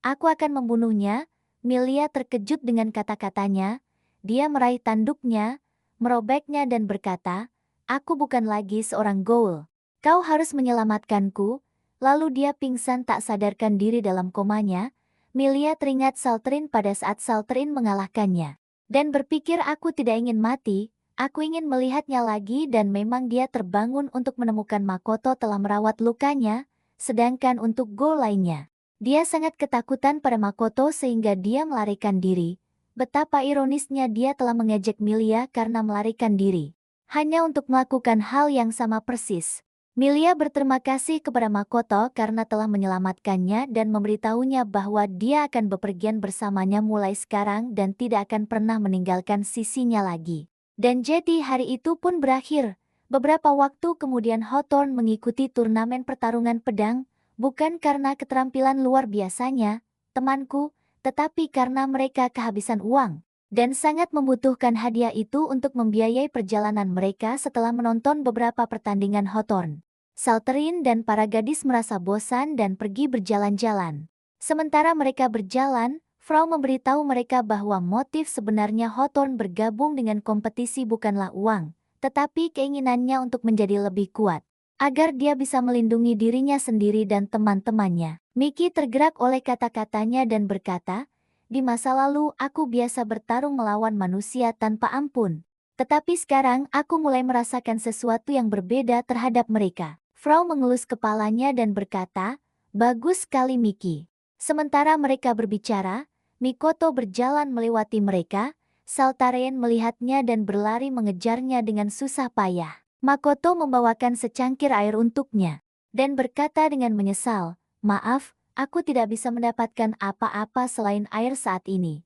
aku akan membunuhnya." Milia terkejut dengan kata-katanya. Dia meraih tanduknya, merobeknya dan berkata, "Aku bukan lagi seorang ghoul. Kau harus menyelamatkanku." Lalu dia pingsan tak sadarkan diri dalam komanya. Milia teringat Saltrin pada saat Saltrin mengalahkannya. Dan berpikir, aku tidak ingin mati, aku ingin melihatnya lagi, dan memang dia terbangun untuk menemukan Makoto telah merawat lukanya, sedangkan untuk ghoul lainnya, dia sangat ketakutan pada Makoto sehingga dia melarikan diri. Betapa ironisnya dia telah mengejek Milia karena melarikan diri. Hanya untuk melakukan hal yang sama persis. Milia berterima kasih kepada Makoto karena telah menyelamatkannya dan memberitahunya bahwa dia akan bepergian bersamanya mulai sekarang dan tidak akan pernah meninggalkan sisinya lagi. Dan jadi hari itu pun berakhir. Beberapa waktu kemudian Hawthorne mengikuti turnamen pertarungan pedang, bukan karena keterampilan luar biasanya, temanku, tetapi karena mereka kehabisan uang, dan sangat membutuhkan hadiah itu untuk membiayai perjalanan mereka setelah menonton beberapa pertandingan Hawthorne. Saltrin dan para gadis merasa bosan dan pergi berjalan-jalan. Sementara mereka berjalan, Frau memberitahu mereka bahwa motif sebenarnya Hawthorne bergabung dengan kompetisi bukanlah uang, tetapi keinginannya untuk menjadi lebih kuat, agar dia bisa melindungi dirinya sendiri dan teman-temannya. Mickey tergerak oleh kata-katanya dan berkata, "Di masa lalu aku biasa bertarung melawan manusia tanpa ampun. Tetapi sekarang aku mulai merasakan sesuatu yang berbeda terhadap mereka." Frau mengelus kepalanya dan berkata, "Bagus sekali Mickey." Sementara mereka berbicara, Mikoto berjalan melewati mereka. Saltaren melihatnya dan berlari mengejarnya dengan susah payah. Makoto membawakan secangkir air untuknya, dan berkata dengan menyesal, "Maaf, aku tidak bisa mendapatkan apa-apa selain air saat ini."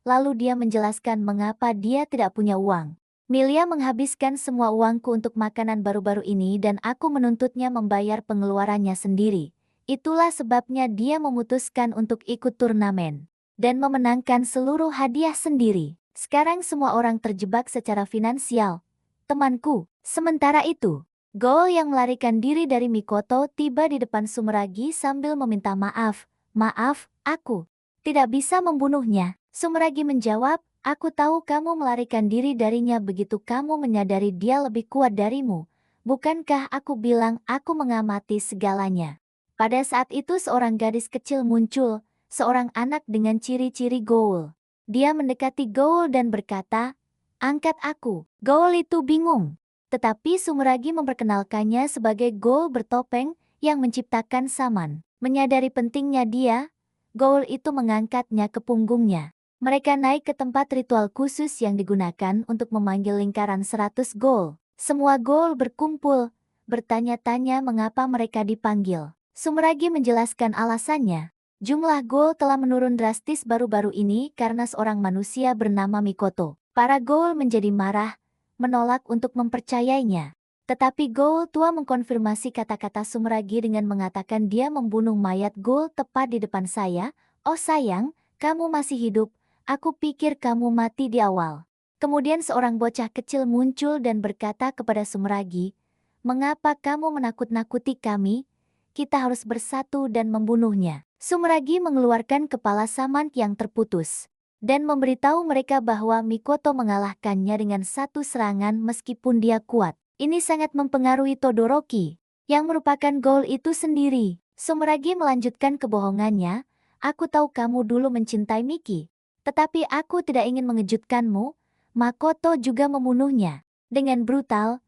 lalu dia menjelaskan mengapa dia tidak punya uang. Milia menghabiskan semua uangku untuk makanan baru-baru ini dan aku menuntutnya membayar pengeluarannya sendiri. Itulah sebabnya dia memutuskan untuk ikut turnamen dan memenangkan seluruh hadiah sendiri. Sekarang semua orang terjebak secara finansial, temanku. Sementara itu, Goal yang melarikan diri dari Mikoto tiba di depan Sumeragi sambil meminta maaf. Maaf, aku tidak bisa membunuhnya. Sumeragi menjawab, aku tahu kamu melarikan diri darinya begitu kamu menyadari dia lebih kuat darimu. Bukankah aku bilang aku mengamati segalanya? Pada saat itu seorang gadis kecil muncul, seorang anak dengan ciri-ciri Goal. Dia mendekati Goal dan berkata, angkat aku. Goal itu bingung. Tetapi Sumeragi memperkenalkannya sebagai Goal bertopeng yang menciptakan Saman. Menyadari pentingnya dia, Goal itu mengangkatnya ke punggungnya. Mereka naik ke tempat ritual khusus yang digunakan untuk memanggil lingkaran 100 Goal. Semua Goal berkumpul, bertanya-tanya mengapa mereka dipanggil. Sumeragi menjelaskan alasannya. Jumlah Goal telah menurun drastis baru-baru ini karena seorang manusia bernama Mikoto. Para Goal menjadi marah, menolak untuk mempercayainya. Tetapi Goal tua mengkonfirmasi kata-kata Sumeragi dengan mengatakan dia membunuh mayat Goal tepat di depan saya. Oh sayang, kamu masih hidup, aku pikir kamu mati di awal. Kemudian seorang bocah kecil muncul dan berkata kepada Sumeragi, mengapa kamu menakut-nakuti kami? Kita harus bersatu dan membunuhnya. Sumeragi mengeluarkan kepala Saman yang terputus dan memberitahu mereka bahwa Mikoto mengalahkannya dengan satu serangan meskipun dia kuat. Ini sangat mempengaruhi Todoroki, yang merupakan Goal itu sendiri. Sumeragi melanjutkan kebohongannya, aku tahu kamu dulu mencintai Miki. Tetapi aku tidak ingin mengejutkanmu, Makoto juga membunuhnya. Dengan brutal,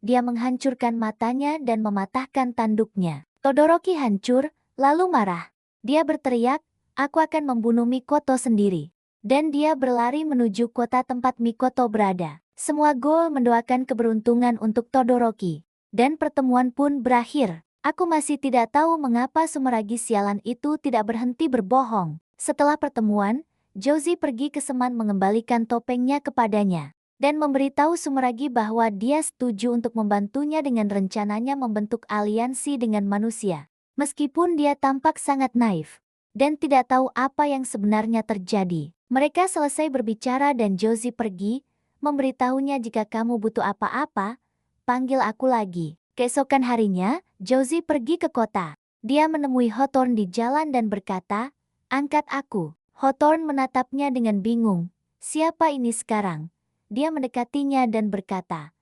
dia menghancurkan matanya dan mematahkan tanduknya. Todoroki hancur, lalu marah. Dia berteriak, aku akan membunuh Mikoto sendiri. Dan dia berlari menuju kota tempat Mikoto berada. Semua Goal mendoakan keberuntungan untuk Todoroki. Dan pertemuan pun berakhir. Aku masih tidak tahu mengapa Sumeragi sialan itu tidak berhenti berbohong. Setelah pertemuan, Joji pergi ke Seman mengembalikan topengnya kepadanya. Dan memberitahu Sumeragi bahwa dia setuju untuk membantunya dengan rencananya membentuk aliansi dengan manusia. Meskipun dia tampak sangat naif dan tidak tahu apa yang sebenarnya terjadi. Mereka selesai berbicara dan Joji pergi, memberitahunya jika kamu butuh apa-apa, panggil aku lagi. Keesokan harinya, Joji pergi ke kota. Dia menemui Hawthorne di jalan dan berkata, angkat aku. Hawthorne menatapnya dengan bingung. Siapa ini sekarang? Dia mendekatinya dan berkata,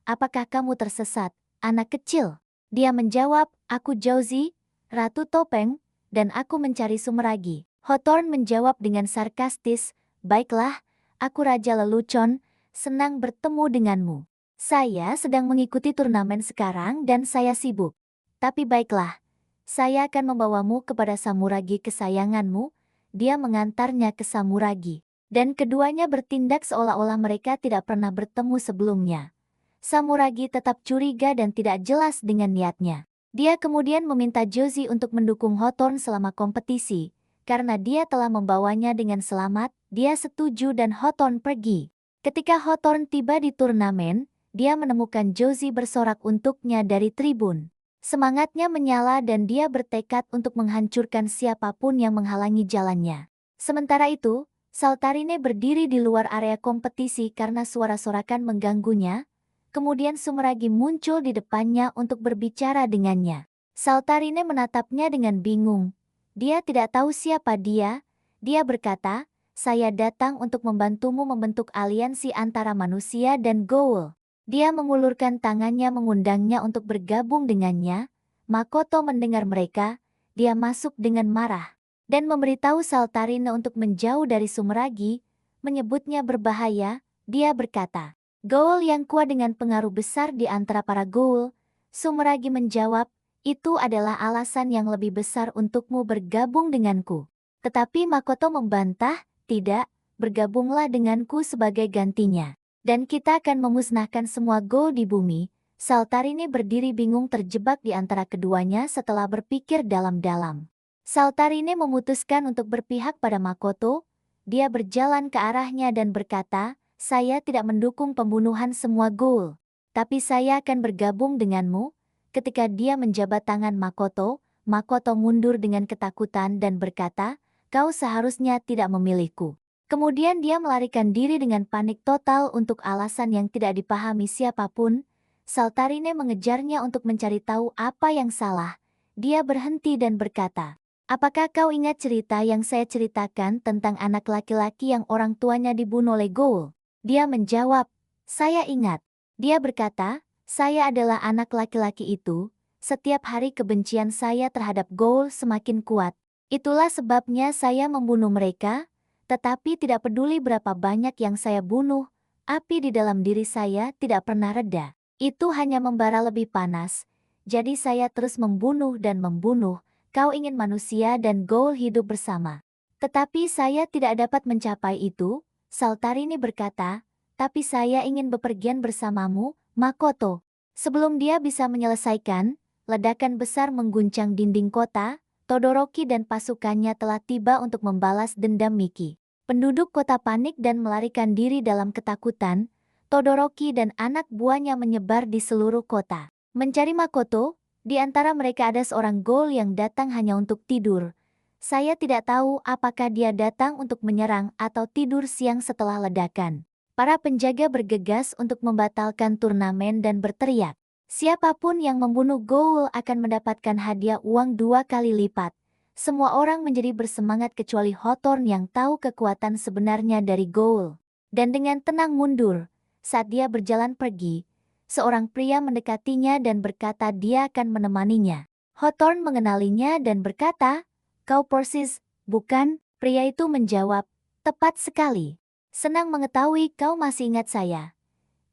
apakah kamu tersesat, anak kecil? Dia menjawab, aku Joji, Ratu Topeng, dan aku mencari Sumeragi. Hawthorne menjawab dengan sarkastis, baiklah, aku Raja Lelucon, senang bertemu denganmu. Saya sedang mengikuti turnamen sekarang dan saya sibuk. Tapi baiklah, saya akan membawamu kepada Samuragi kesayanganmu. Dia mengantarnya ke Samuragi. Dan keduanya bertindak seolah-olah mereka tidak pernah bertemu sebelumnya. Samuragi tetap curiga dan tidak jelas dengan niatnya. Dia kemudian meminta Joji untuk mendukung Hawthorne selama kompetisi. Karena dia telah membawanya dengan selamat, dia setuju dan Hawthorne pergi. Ketika Hawthorne tiba di turnamen, dia menemukan Joji bersorak untuknya dari tribun. Semangatnya menyala dan dia bertekad untuk menghancurkan siapapun yang menghalangi jalannya. Sementara itu, Saltarine berdiri di luar area kompetisi karena suara sorakan mengganggunya. Kemudian Sumeragi muncul di depannya untuk berbicara dengannya. Saltarine menatapnya dengan bingung. Dia tidak tahu siapa dia. Dia berkata, saya datang untuk membantumu membentuk aliansi antara manusia dan Goal. Dia mengulurkan tangannya mengundangnya untuk bergabung dengannya. Makoto mendengar mereka, dia masuk dengan marah. Dan memberitahu Saltarine untuk menjauh dari Sumeragi, menyebutnya berbahaya. Dia berkata, Goal yang kuat dengan pengaruh besar di antara para Goal. Sumeragi menjawab, itu adalah alasan yang lebih besar untukmu bergabung denganku. Tetapi Makoto membantah, tidak, bergabunglah denganku sebagai gantinya. Dan kita akan memusnahkan semua Goal di bumi. Saltarine berdiri bingung terjebak di antara keduanya setelah berpikir dalam-dalam. Saltarine memutuskan untuk berpihak pada Makoto. dia berjalan ke arahnya dan berkata, "Saya tidak mendukung pembunuhan semua ghoul, tapi saya akan bergabung denganmu." Ketika dia menjabat tangan Makoto, Makoto mundur dengan ketakutan dan berkata, "Kau seharusnya tidak memilihku." Kemudian dia melarikan diri dengan panik total untuk alasan yang tidak dipahami siapapun. Saltarine mengejarnya untuk mencari tahu apa yang salah. Dia berhenti dan berkata, "Apakah kau ingat cerita yang saya ceritakan tentang anak laki-laki yang orang tuanya dibunuh oleh ghoul?" Dia menjawab, "Saya ingat." Dia berkata, "Saya adalah anak laki-laki itu. Setiap hari kebencian saya terhadap ghoul semakin kuat. Itulah sebabnya saya membunuh mereka. Tetapi tidak peduli berapa banyak yang saya bunuh, api di dalam diri saya tidak pernah reda. Itu hanya membara lebih panas. Jadi saya terus membunuh dan membunuh. Kau ingin manusia dan ghoul hidup bersama. Tetapi saya tidak dapat mencapai itu." Saltarini berkata, "Tapi saya ingin bepergian bersamamu, Makoto." Sebelum dia bisa menyelesaikan, ledakan besar mengguncang dinding kota. Todoroki dan pasukannya telah tiba untuk membalas dendam Miki. Penduduk kota panik dan melarikan diri dalam ketakutan. Todoroki dan anak buahnya menyebar di seluruh kota, mencari Makoto. Di antara mereka ada seorang ghoul yang datang hanya untuk tidur. Saya tidak tahu apakah dia datang untuk menyerang atau tidur siang setelah ledakan. Para penjaga bergegas untuk membatalkan turnamen dan berteriak, "Siapapun yang membunuh ghoul akan mendapatkan hadiah uang 2 kali lipat." Semua orang menjadi bersemangat kecuali Hawthorne yang tahu kekuatan sebenarnya dari ghoul. Dan dengan tenang mundur, saat dia berjalan pergi, seorang pria mendekatinya dan berkata dia akan menemaninya. Hawthorne mengenalinya dan berkata, "Kau Persis, bukan?" Pria itu menjawab, "Tepat sekali. Senang mengetahui kau masih ingat saya."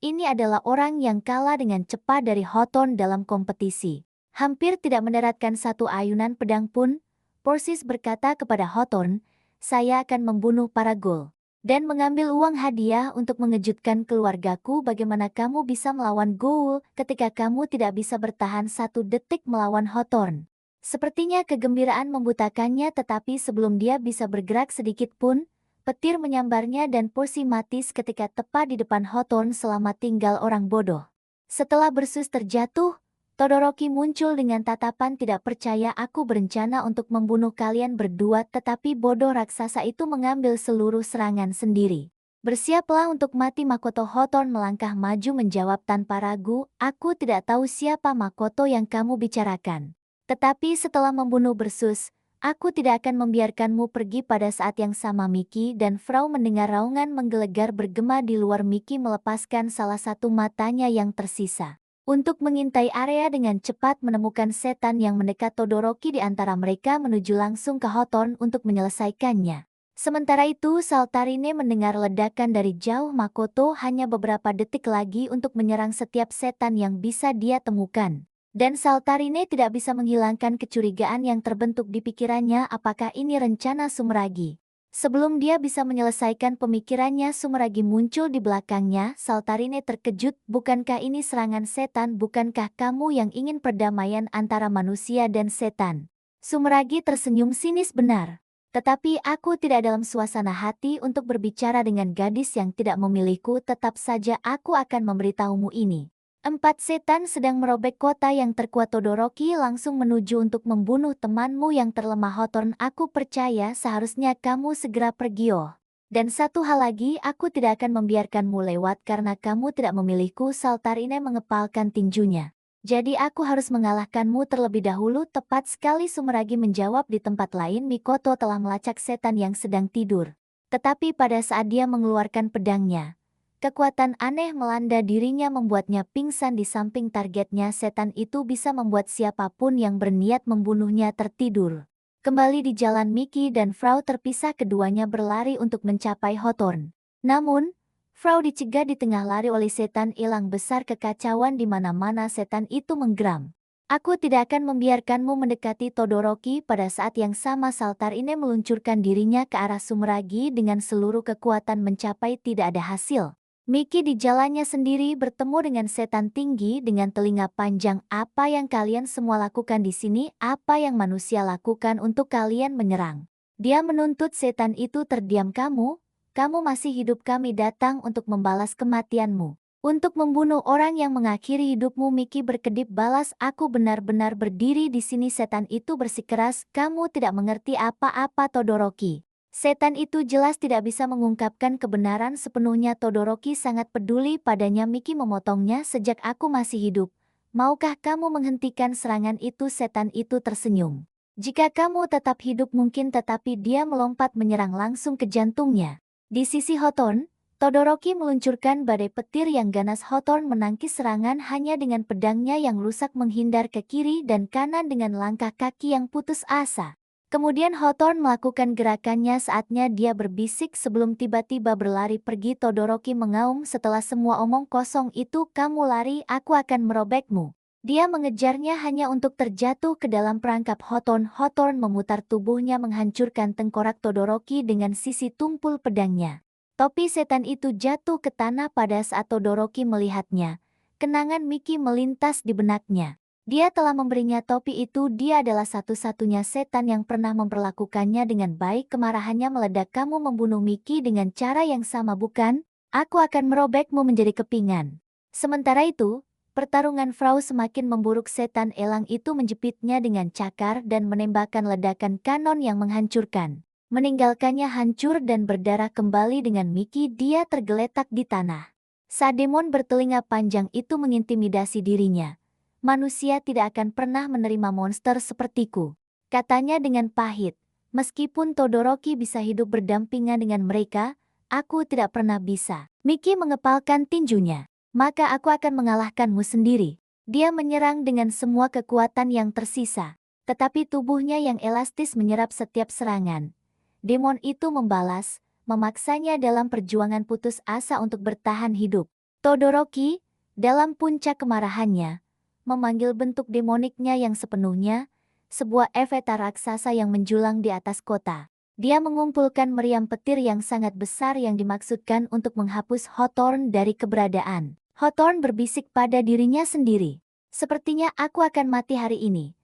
Ini adalah orang yang kalah dengan cepat dari Hawthorne dalam kompetisi. Hampir tidak mendaratkan satu ayunan pedang pun, Persis berkata kepada Hawthorne, "Saya akan membunuh para ghoul dan mengambil uang hadiah untuk mengejutkan keluargaku. Bagaimana kamu bisa melawan ghoul ketika kamu tidak bisa bertahan 1 detik melawan Hawthorne?" Sepertinya kegembiraan membutakannya, tetapi sebelum dia bisa bergerak sedikit pun, petir menyambarnya dan Percy mati ketika tepat di depan Hawthorne. "Selamat tinggal orang bodoh." Setelah Bersus terjatuh, Todoroki muncul dengan tatapan tidak percaya. "Aku berencana untuk membunuh kalian berdua, tetapi bodoh raksasa itu mengambil seluruh serangan sendiri. Bersiaplah untuk mati." Makoto. Hawthorne melangkah maju menjawab tanpa ragu, "Aku tidak tahu siapa Makoto yang kamu bicarakan. Tetapi setelah membunuh Bersus, aku tidak akan membiarkanmu pergi." Pada saat yang sama Miki dan Frau mendengar raungan menggelegar bergema di luar. Miki melepaskan salah satu matanya yang tersisa untuk mengintai area dengan cepat, menemukan setan yang mendekat. Todoroki di antara mereka menuju langsung ke Hawthorne untuk menyelesaikannya. Sementara itu Saltarine mendengar ledakan dari jauh. Makoto hanya beberapa detik lagi untuk menyerang setiap setan yang bisa dia temukan. Dan Saltarine tidak bisa menghilangkan kecurigaan yang terbentuk di pikirannya. Apakah ini rencana Sumeragi? Sebelum dia bisa menyelesaikan pemikirannya, Sumeragi muncul di belakangnya. Saltarine terkejut, "Bukankah ini serangan setan? Bukankah kamu yang ingin perdamaian antara manusia dan setan?" Sumeragi tersenyum sinis, "Benar. Tetapi aku tidak dalam suasana hati untuk berbicara dengan gadis yang tidak memilihku. Tetap saja aku akan memberitahumu ini. 4 setan sedang merobek kota yang terkuat." Todoroki langsung menuju untuk membunuh temanmu yang terlemah. Hawthorne, "Aku percaya seharusnya kamu segera pergi. Oh. Dan satu hal lagi, aku tidak akan membiarkanmu lewat karena kamu tidak memilihku." Saltarine mengepalkan tinjunya. "Jadi aku harus mengalahkanmu terlebih dahulu." "Tepat sekali," Sumeragi menjawab. Di tempat lain Mikoto telah melacak setan yang sedang tidur. Tetapi pada saat dia mengeluarkan pedangnya, kekuatan aneh melanda dirinya membuatnya pingsan di samping targetnya. Setan itu bisa membuat siapapun yang berniat membunuhnya tertidur. Kembali di jalan, Miki dan Frau terpisah. Keduanya berlari untuk mencapai Hawthorne. Namun, Frau dicegah di tengah lari oleh setan elang besar. Kekacauan di mana-mana. Setan itu menggeram, "Aku tidak akan membiarkanmu mendekati." Todoroki. Pada saat yang sama Saltarine meluncurkan dirinya ke arah Sumeragi dengan seluruh kekuatan. Mencapai tidak ada hasil. Miki di jalannya sendiri bertemu dengan setan tinggi dengan telinga panjang. "Apa yang kalian semua lakukan di sini? Apa yang manusia lakukan untuk kalian menyerang Dia menuntut setan itu terdiam, kamu masih hidup, kami datang untuk membalas kematianmu. Untuk membunuh orang yang mengakhiri hidupmu. Mickey berkedip balas, aku benar-benar berdiri di sini. Setan itu bersikeras, kamu tidak mengerti apa-apa Todoroki. Setan itu jelas tidak bisa mengungkapkan kebenaran sepenuhnya. Todoroki sangat peduli padanya. Mickey memotongnya, sejak aku masih hidup. Maukah kamu menghentikan serangan itu? Setan itu tersenyum. Jika kamu tetap hidup mungkin, tetapi dia melompat menyerang langsung ke jantungnya. Di sisi Hawthorne, Todoroki meluncurkan badai petir yang ganas. Hawthorne menangkis serangan hanya dengan pedangnya yang rusak, menghindar ke kiri dan kanan dengan langkah kaki yang putus asa. Kemudian Hawthorne melakukan gerakannya, saatnya dia berbisik sebelum tiba-tiba berlari pergi. Todoroki mengaum, setelah semua omong kosong itu kamu lari, aku akan merobekmu. Dia mengejarnya hanya untuk terjatuh ke dalam perangkap Hawthorne. Hawthorne memutar tubuhnya menghancurkan tengkorak Todoroki dengan sisi tumpul pedangnya. Topi setan itu jatuh ke tanah pada saat Todoroki melihatnya. Kenangan Mickey melintas di benaknya. Dia telah memberinya topi itu, dia adalah satu-satunya setan yang pernah memperlakukannya dengan baik. Kemarahannya meledak, kamu membunuh Mickey dengan cara yang sama bukan? Aku akan merobekmu menjadi kepingan. Sementara itu, pertarungan Frau semakin memburuk. Setan elang itu menjepitnya dengan cakar dan menembakkan ledakan kanon yang menghancurkan. Meninggalkannya hancur dan berdarah. Kembali dengan Mickey, dia tergeletak di tanah. Saat demon bertelinga panjang itu mengintimidasi dirinya. Manusia tidak akan pernah menerima monster sepertiku, katanya dengan pahit. Meskipun Todoroki bisa hidup berdampingan dengan mereka, aku tidak pernah bisa. Mickey mengepalkan tinjunya. Maka aku akan mengalahkanmu sendiri. Dia menyerang dengan semua kekuatan yang tersisa. Tetapi tubuhnya yang elastis menyerap setiap serangan. Demon itu membalas, memaksanya dalam perjuangan putus asa untuk bertahan hidup. Todoroki, dalam puncak kemarahannya, memanggil bentuk demoniknya yang sepenuhnya, sebuah eveta raksasa yang menjulang di atas kota. Dia mengumpulkan meriam petir yang sangat besar yang dimaksudkan untuk menghapus Hawthorne dari keberadaan. Hawthorne berbisik pada dirinya sendiri. Sepertinya aku akan mati hari ini.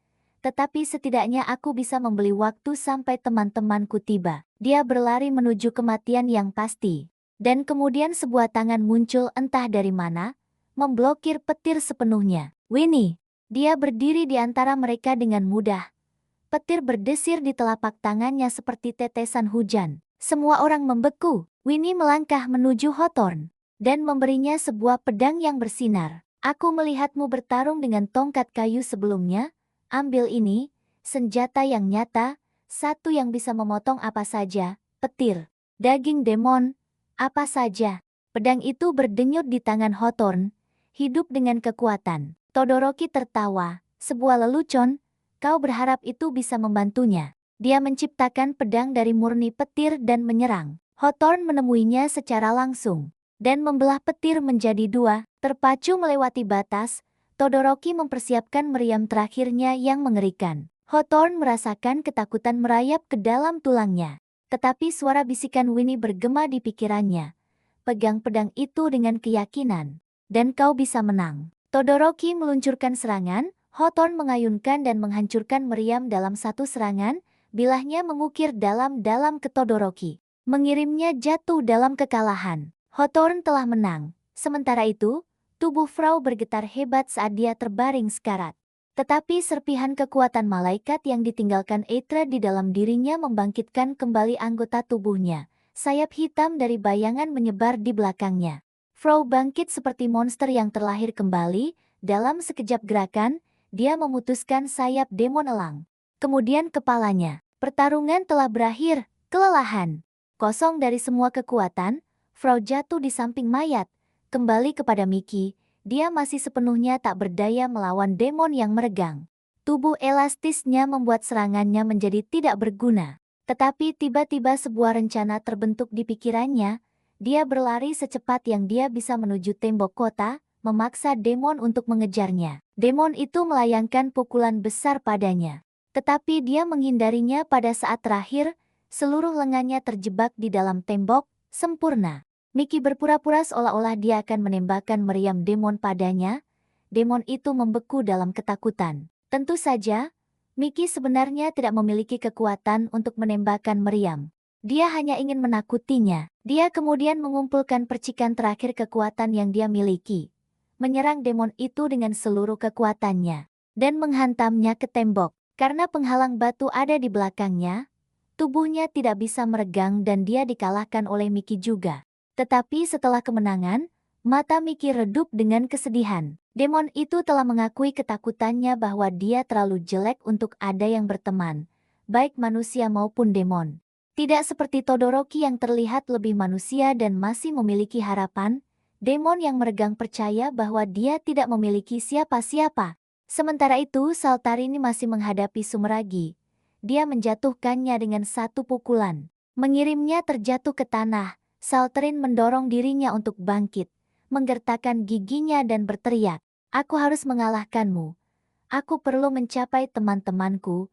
Tetapi setidaknya aku bisa membeli waktu sampai teman-temanku tiba. Dia berlari menuju kematian yang pasti. Dan kemudian sebuah tangan muncul entah dari mana, memblokir petir sepenuhnya. Winnie. Dia berdiri di antara mereka dengan mudah. Petir berdesir di telapak tangannya seperti tetesan hujan. Semua orang membeku. Winnie melangkah menuju Hawthorne dan memberinya sebuah pedang yang bersinar. Aku melihatmu bertarung dengan tongkat kayu sebelumnya. Ambil ini, senjata yang nyata, satu yang bisa memotong apa saja, petir, daging demon, apa saja. Pedang itu berdenyut di tangan Hawthorne, hidup dengan kekuatan. Todoroki tertawa, sebuah lelucon, kau berharap itu bisa membantunya. Dia menciptakan pedang dari murni petir dan menyerang. Hawthorne menemuinya secara langsung, dan membelah petir menjadi dua, terpacu melewati batas. Todoroki mempersiapkan meriam terakhirnya yang mengerikan. Hawthorne merasakan ketakutan merayap ke dalam tulangnya. Tetapi suara bisikan Winnie bergema di pikirannya. Pegang pedang itu dengan keyakinan. Dan kau bisa menang. Todoroki meluncurkan serangan, Hawthorne mengayunkan dan menghancurkan meriam dalam satu serangan, bilahnya mengukir dalam-dalam ke Todoroki. Mengirimnya jatuh dalam kekalahan. Hawthorne telah menang. Sementara itu, tubuh Frau bergetar hebat saat dia terbaring sekarat. Tetapi serpihan kekuatan malaikat yang ditinggalkan Eitra di dalam dirinya membangkitkan kembali anggota tubuhnya. Sayap hitam dari bayangan menyebar di belakangnya. Frau bangkit seperti monster yang terlahir kembali. Dalam sekejap gerakan, dia memutuskan sayap demon elang. Kemudian kepalanya. Pertarungan telah berakhir. Kelelahan. Kosong dari semua kekuatan, Frau jatuh di samping mayat. Kembali kepada Mickey, dia masih sepenuhnya tak berdaya melawan demon yang meregang. Tubuh elastisnya membuat serangannya menjadi tidak berguna. Tetapi tiba-tiba sebuah rencana terbentuk di pikirannya. Dia berlari secepat yang dia bisa menuju tembok kota, memaksa demon untuk mengejarnya. Demon itu melayangkan pukulan besar padanya. Tetapi dia menghindarinya pada saat terakhir, seluruh lengannya terjebak di dalam tembok, sempurna. Mickey berpura-pura seolah-olah dia akan menembakkan meriam demon padanya. Demon itu membeku dalam ketakutan. Tentu saja, Miki sebenarnya tidak memiliki kekuatan untuk menembakkan meriam. Dia hanya ingin menakutinya. Dia kemudian mengumpulkan percikan terakhir kekuatan yang dia miliki, menyerang demon itu dengan seluruh kekuatannya, dan menghantamnya ke tembok. Karena penghalang batu ada di belakangnya, tubuhnya tidak bisa meregang dan dia dikalahkan oleh Miki juga. Tetapi setelah kemenangan, mata Miki redup dengan kesedihan. Demon itu telah mengakui ketakutannya bahwa dia terlalu jelek untuk ada yang berteman, baik manusia maupun demon. Tidak seperti Todoroki yang terlihat lebih manusia dan masih memiliki harapan, demon yang meregang percaya bahwa dia tidak memiliki siapa-siapa. Sementara itu, Saltarini masih menghadapi Sumeragi. Dia menjatuhkannya dengan satu pukulan, mengirimnya terjatuh ke tanah. Salterin mendorong dirinya untuk bangkit, menggertakkan giginya dan berteriak, "Aku harus mengalahkanmu. Aku perlu mencapai teman-temanku."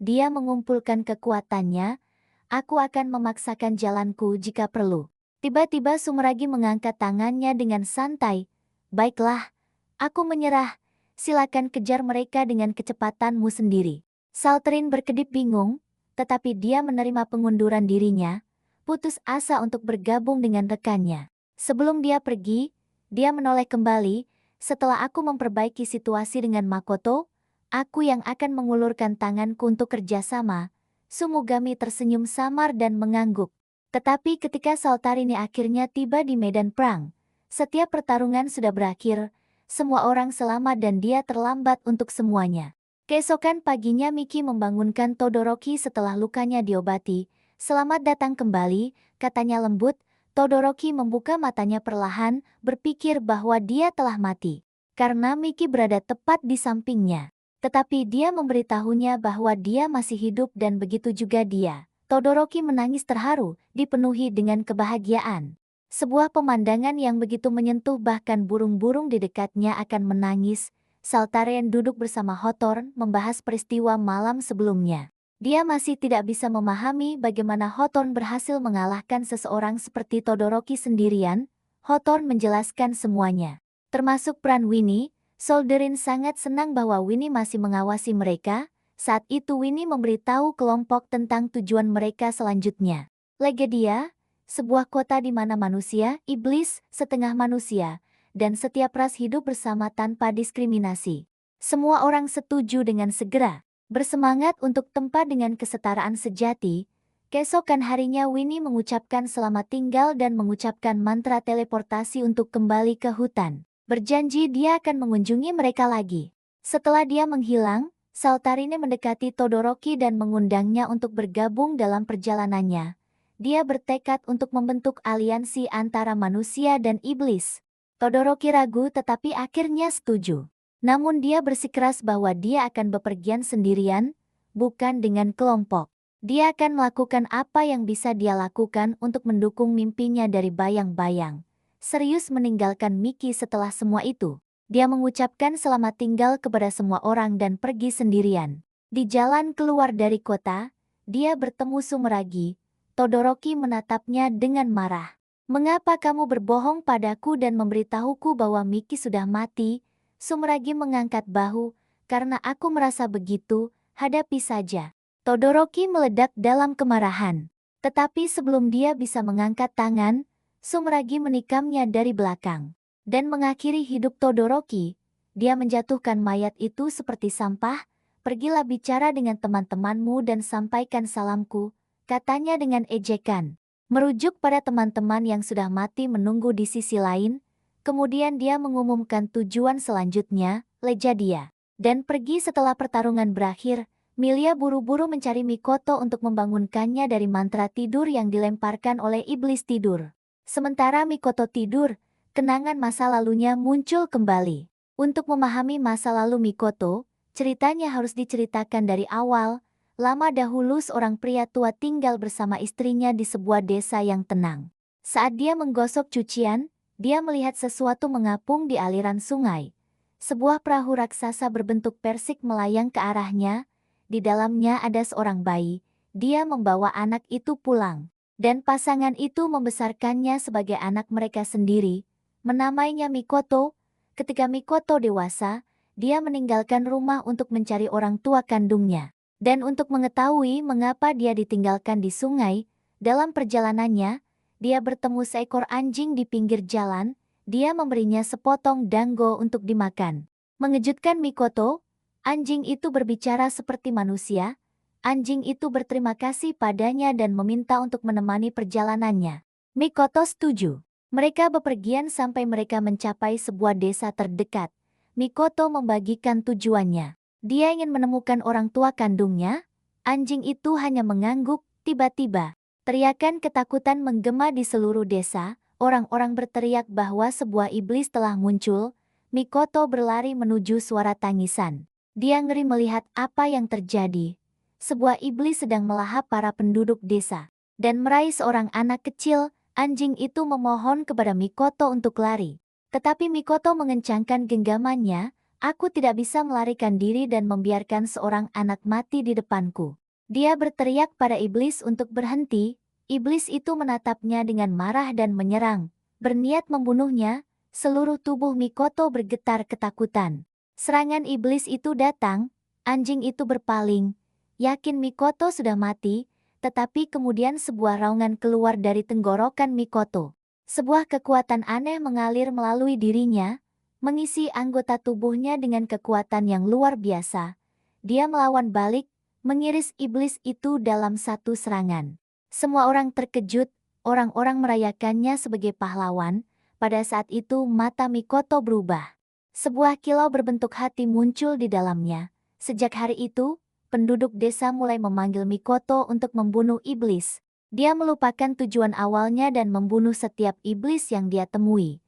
Dia mengumpulkan kekuatannya, "Aku akan memaksakan jalanku jika perlu." Tiba-tiba Sumeragi mengangkat tangannya dengan santai. "Baiklah, aku menyerah. Silakan kejar mereka dengan kecepatanmu sendiri." Salterin berkedip bingung, tetapi dia menerima pengunduran dirinya, putus asa untuk bergabung dengan rekannya. Sebelum dia pergi, dia menoleh kembali, "Setelah aku memperbaiki situasi dengan Makoto, aku yang akan mengulurkan tanganku untuk kerjasama." Sumugami tersenyum samar dan mengangguk. Tetapi ketika Saltarini akhirnya tiba di medan perang, setiap pertarungan sudah berakhir, semua orang selamat dan dia terlambat untuk semuanya. Keesokan paginya Miki membangunkan Todoroki setelah lukanya diobati. "Selamat datang kembali," katanya lembut. Todoroki membuka matanya perlahan, berpikir bahwa dia telah mati. Karena Miki berada tepat di sampingnya. Tetapi dia memberitahunya bahwa dia masih hidup dan begitu juga dia. Todoroki menangis terharu, dipenuhi dengan kebahagiaan. Sebuah pemandangan yang begitu menyentuh bahkan burung-burung di dekatnya akan menangis. Saltaren duduk bersama Hawthorne membahas peristiwa malam sebelumnya. Dia masih tidak bisa memahami bagaimana Hawthorne berhasil mengalahkan seseorang seperti Todoroki sendirian. Hawthorne menjelaskan semuanya, termasuk peran Winnie. Solderin sangat senang bahwa Winnie masih mengawasi mereka. Saat itu Winnie memberitahu kelompok tentang tujuan mereka selanjutnya. Legadia, sebuah kota di mana manusia, iblis, setengah manusia, dan setiap ras hidup bersama tanpa diskriminasi. Semua orang setuju dengan segera bersemangat untuk tempat dengan kesetaraan sejati. Keesokan harinya Winnie mengucapkan selamat tinggal dan mengucapkan mantra teleportasi untuk kembali ke hutan. Berjanji dia akan mengunjungi mereka lagi. Setelah dia menghilang, Saltarini mendekati Todoroki dan mengundangnya untuk bergabung dalam perjalanannya. Dia bertekad untuk membentuk aliansi antara manusia dan iblis. Todoroki ragu tetapi akhirnya setuju. Namun dia bersikeras bahwa dia akan bepergian sendirian, bukan dengan kelompok. Dia akan melakukan apa yang bisa dia lakukan untuk mendukung mimpinya dari bayang-bayang. Serius meninggalkan Miki setelah semua itu. Dia mengucapkan selamat tinggal kepada semua orang dan pergi sendirian. Di jalan keluar dari kota, dia bertemu Sumeragi. Todoroki menatapnya dengan marah. "Mengapa kamu berbohong padaku dan memberitahuku bahwa Miki sudah mati?" Sumeragi mengangkat bahu, "Karena aku merasa begitu, hadapi saja." Todoroki meledak dalam kemarahan. Tetapi sebelum dia bisa mengangkat tangan, Sumeragi menikamnya dari belakang. Dan mengakhiri hidup Todoroki, dia menjatuhkan mayat itu seperti sampah. "Pergilah bicara dengan teman-temanmu dan sampaikan salamku," katanya dengan ejekan. Merujuk pada teman-teman yang sudah mati menunggu di sisi lain, kemudian dia mengumumkan tujuan selanjutnya, Legadia. Dan pergi setelah pertarungan berakhir, Milia buru-buru mencari Mikoto untuk membangunkannya dari mantra tidur yang dilemparkan oleh iblis tidur. Sementara Mikoto tidur, kenangan masa lalunya muncul kembali. Untuk memahami masa lalu Mikoto, ceritanya harus diceritakan dari awal. Lama dahulu seorang pria tua tinggal bersama istrinya di sebuah desa yang tenang. Saat dia menggosok cucian, dia melihat sesuatu mengapung di aliran sungai. Sebuah perahu raksasa berbentuk persik melayang ke arahnya. Di dalamnya ada seorang bayi. Dia membawa anak itu pulang. Dan pasangan itu membesarkannya sebagai anak mereka sendiri. Menamainya Mikoto. Ketika Mikoto dewasa, dia meninggalkan rumah untuk mencari orang tua kandungnya. Dan untuk mengetahui mengapa dia ditinggalkan di sungai, dalam perjalanannya, dia bertemu seekor anjing di pinggir jalan, dia memberinya sepotong dango untuk dimakan. Mengejutkan Mikoto, anjing itu berbicara seperti manusia. Anjing itu berterima kasih padanya dan meminta untuk menemani perjalanannya. Mikoto setuju. Mereka bepergian sampai mereka mencapai sebuah desa terdekat. Mikoto membagikan tujuannya. Dia ingin menemukan orang tua kandungnya. Anjing itu hanya mengangguk. Tiba-tiba, teriakan ketakutan menggema di seluruh desa. Orang-orang berteriak bahwa sebuah iblis telah muncul. Mikoto berlari menuju suara tangisan. Dia ngeri melihat apa yang terjadi. Sebuah iblis sedang melahap para penduduk desa. Dan meraih seorang anak kecil, anjing itu memohon kepada Mikoto untuk lari. Tetapi Mikoto mengencangkan genggamannya, aku tidak bisa melarikan diri dan membiarkan seorang anak mati di depanku. Dia berteriak pada iblis untuk berhenti. Iblis itu menatapnya dengan marah dan menyerang. Berniat membunuhnya, seluruh tubuh Mikoto bergetar ketakutan. Serangan iblis itu datang, anjing itu berpaling. Yakin Mikoto sudah mati, tetapi kemudian sebuah raungan keluar dari tenggorokan Mikoto. Sebuah kekuatan aneh mengalir melalui dirinya, mengisi anggota tubuhnya dengan kekuatan yang luar biasa. Dia melawan balik, mengiris iblis itu dalam satu serangan. Semua orang terkejut, orang-orang merayakannya sebagai pahlawan. Pada saat itu mata Mikoto berubah. Sebuah kilau berbentuk hati muncul di dalamnya. Sejak hari itu, penduduk desa mulai memanggil Mikoto untuk membunuh iblis. Dia melupakan tujuan awalnya dan membunuh setiap iblis yang dia temui.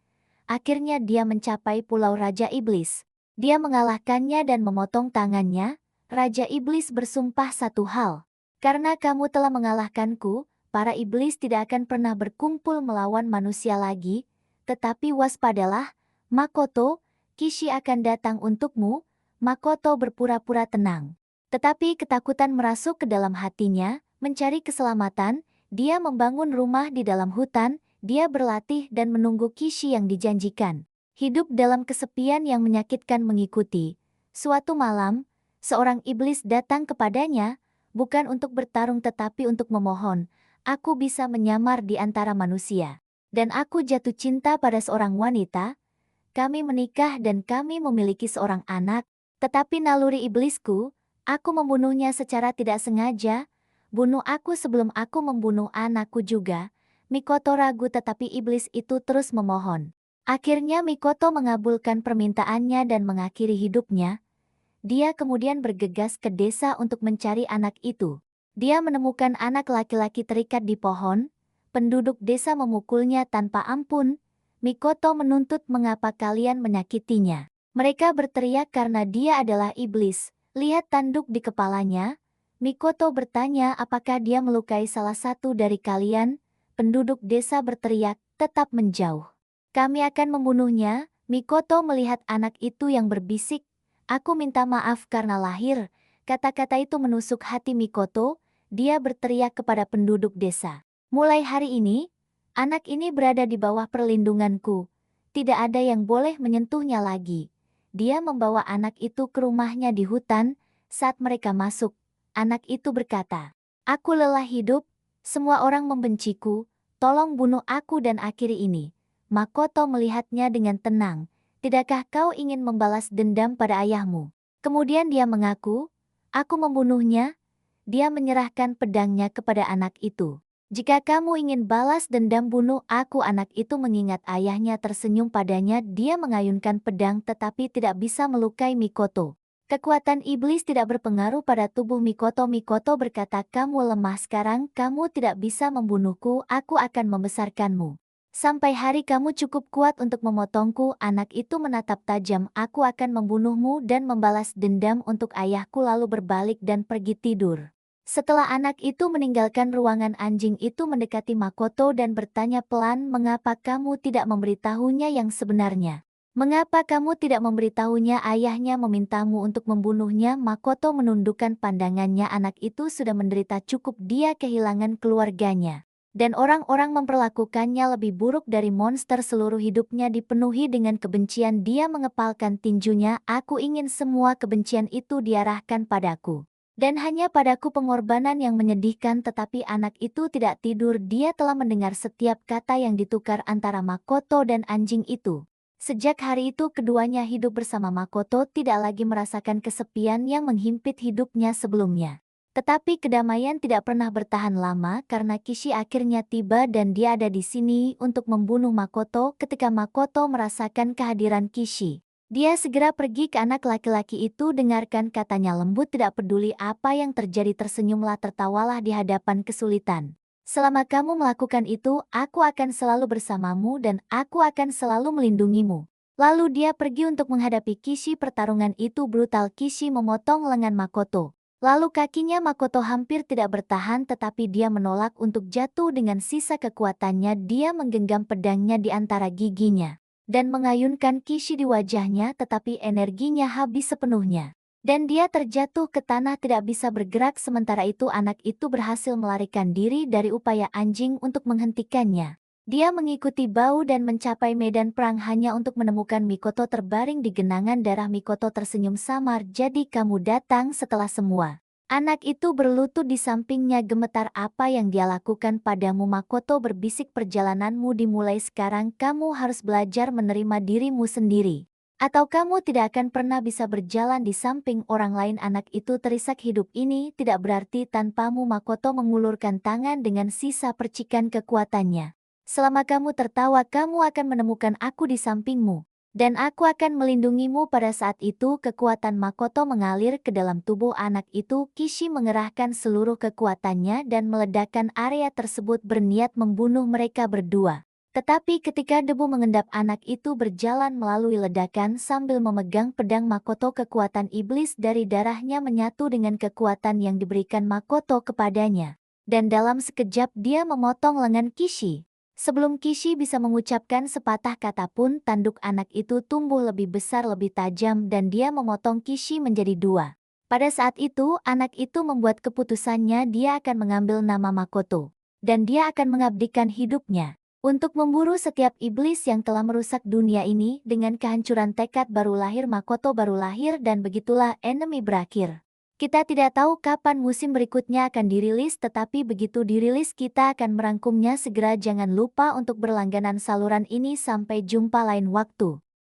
Akhirnya dia mencapai Pulau Raja Iblis. Dia mengalahkannya dan memotong tangannya. Raja Iblis bersumpah satu hal. Karena kamu telah mengalahkanku, para iblis tidak akan pernah berkumpul melawan manusia lagi. Tetapi waspadalah, Makoto, Kishi akan datang untukmu. Makoto berpura-pura tenang. Tetapi ketakutan merasuk ke dalam hatinya, mencari keselamatan, dia membangun rumah di dalam hutan, dia berlatih dan menunggu Kishi yang dijanjikan. Hidup dalam kesepian yang menyakitkan mengikuti. Suatu malam, seorang iblis datang kepadanya, bukan untuk bertarung tetapi untuk memohon, aku bisa menyamar di antara manusia. Dan aku jatuh cinta pada seorang wanita, kami menikah dan kami memiliki seorang anak, tetapi naluri iblisku, aku membunuhnya secara tidak sengaja. Bunuh aku sebelum aku membunuh anakku juga. Mikoto ragu tetapi iblis itu terus memohon. Akhirnya Mikoto mengabulkan permintaannya dan mengakhiri hidupnya. Dia kemudian bergegas ke desa untuk mencari anak itu. Dia menemukan anak laki-laki terikat di pohon. Penduduk desa memukulnya tanpa ampun. Mikoto menuntut mengapa kalian menyakitinya. Mereka berteriak karena dia adalah iblis. Lihat tanduk di kepalanya. Mikoto bertanya apakah dia melukai salah satu dari kalian. Penduduk desa berteriak, tetap menjauh. Kami akan membunuhnya. Mikoto melihat anak itu yang berbisik. Aku minta maaf karena lahir. Kata-kata itu menusuk hati Mikoto. Dia berteriak kepada penduduk desa. Mulai hari ini, anak ini berada di bawah perlindunganku. Tidak ada yang boleh menyentuhnya lagi. Dia membawa anak itu ke rumahnya di hutan. Saat mereka masuk, anak itu berkata, aku lelah hidup, semua orang membenciku, tolong bunuh aku dan akhiri ini. Makoto melihatnya dengan tenang. Tidakkah kau ingin membalas dendam pada ayahmu? Kemudian dia mengaku, aku membunuhnya. Dia menyerahkan pedangnya kepada anak itu. Jika kamu ingin balas dendam bunuh aku, anak itu mengingat ayahnya tersenyum padanya. Dia mengayunkan pedang tetapi tidak bisa melukai Mikoto. Kekuatan iblis tidak berpengaruh pada tubuh Mikoto. Mikoto berkata, kamu lemah sekarang, kamu tidak bisa membunuhku, aku akan membesarkanmu. Sampai hari kamu cukup kuat untuk memotongku. Anak itu menatap tajam, aku akan membunuhmu dan membalas dendam untuk ayahku, lalu berbalik dan pergi tidur. Setelah anak itu meninggalkan ruangan, anjing itu mendekati Makoto dan bertanya pelan, mengapa kamu tidak memberitahunya yang sebenarnya? Mengapa kamu tidak memberitahunya ayahnya memintamu untuk membunuhnya? Makoto menundukkan pandangannya, anak itu sudah menderita cukup, dia kehilangan keluarganya. Dan orang-orang memperlakukannya lebih buruk dari monster. Seluruh hidupnya dipenuhi dengan kebencian. Dia mengepalkan tinjunya, aku ingin semua kebencian itu diarahkan padaku. Dan hanya padaku pengorbanan yang menyedihkan. Tetapi anak itu tidak tidur. Dia telah mendengar setiap kata yang ditukar antara Makoto dan anjing itu. Sejak hari itu keduanya hidup bersama. Makoto tidak lagi merasakan kesepian yang menghimpit hidupnya sebelumnya. Tetapi kedamaian tidak pernah bertahan lama karena Kishi akhirnya tiba dan dia ada di sini untuk membunuh Makoto. Ketika Makoto merasakan kehadiran Kishi, dia segera pergi ke anak laki-laki itu. Dengarkan katanya lembut, tidak peduli apa yang terjadi, tersenyumlah, tertawalah di hadapan kesulitan. Selama kamu melakukan itu, aku akan selalu bersamamu dan aku akan selalu melindungimu. Lalu dia pergi untuk menghadapi Kishi. Pertarungan itu brutal. Kishi memotong lengan Makoto. Lalu kakinya Makoto hampir tidak bertahan, tetapi dia menolak untuk jatuh. Dengan sisa kekuatannya dia menggenggam pedangnya di antara giginya dan mengayunkan Kishi di wajahnya, tetapi energinya habis sepenuhnya. Dan dia terjatuh ke tanah tidak bisa bergerak. Sementara itu anak itu berhasil melarikan diri dari upaya anjing untuk menghentikannya. Dia mengikuti bau dan mencapai medan perang hanya untuk menemukan Mikoto terbaring di genangan darah. Mikoto tersenyum samar, jadi kamu datang setelah semua. Anak itu berlutut di sampingnya, gemetar. Apa yang dia lakukan padamu? Makoto berbisik, perjalananmu dimulai sekarang. Kamu harus belajar menerima dirimu sendiri. Atau kamu tidak akan pernah bisa berjalan di samping orang lain. Anak itu terisak, hidup ini tidak berarti tanpamu. Makoto mengulurkan tangan dengan sisa percikan kekuatannya. Selama kamu tertawa, kamu akan menemukan aku di sampingmu. Dan aku akan melindungimu. Pada saat itu kekuatan Makoto mengalir ke dalam tubuh anak itu. Kishi mengerahkan seluruh kekuatannya dan meledakkan area tersebut, berniat membunuh mereka berdua. Tetapi ketika debu mengendap, anak itu berjalan melalui ledakan sambil memegang pedang Makoto. Kekuatan iblis dari darahnya menyatu dengan kekuatan yang diberikan Makoto kepadanya. Dan dalam sekejap dia memotong lengan Kishi. Sebelum Kishi bisa mengucapkan sepatah kata pun, tanduk anak itu tumbuh lebih besar, lebih tajam, dan dia memotong Kishi menjadi dua. Pada saat itu, anak itu membuat keputusannya, dia akan mengambil nama Makoto. Dan dia akan mengabdikan hidupnya untuk memburu setiap iblis yang telah merusak dunia ini. Dengan kehancuran tekad baru lahir Makoto, baru lahir, dan begitulah Enemy berakhir. Kita tidak tahu kapan musim berikutnya akan dirilis, tetapi begitu dirilis kita akan merangkumnya segera. Jangan lupa untuk berlangganan saluran ini. Sampai jumpa lain waktu.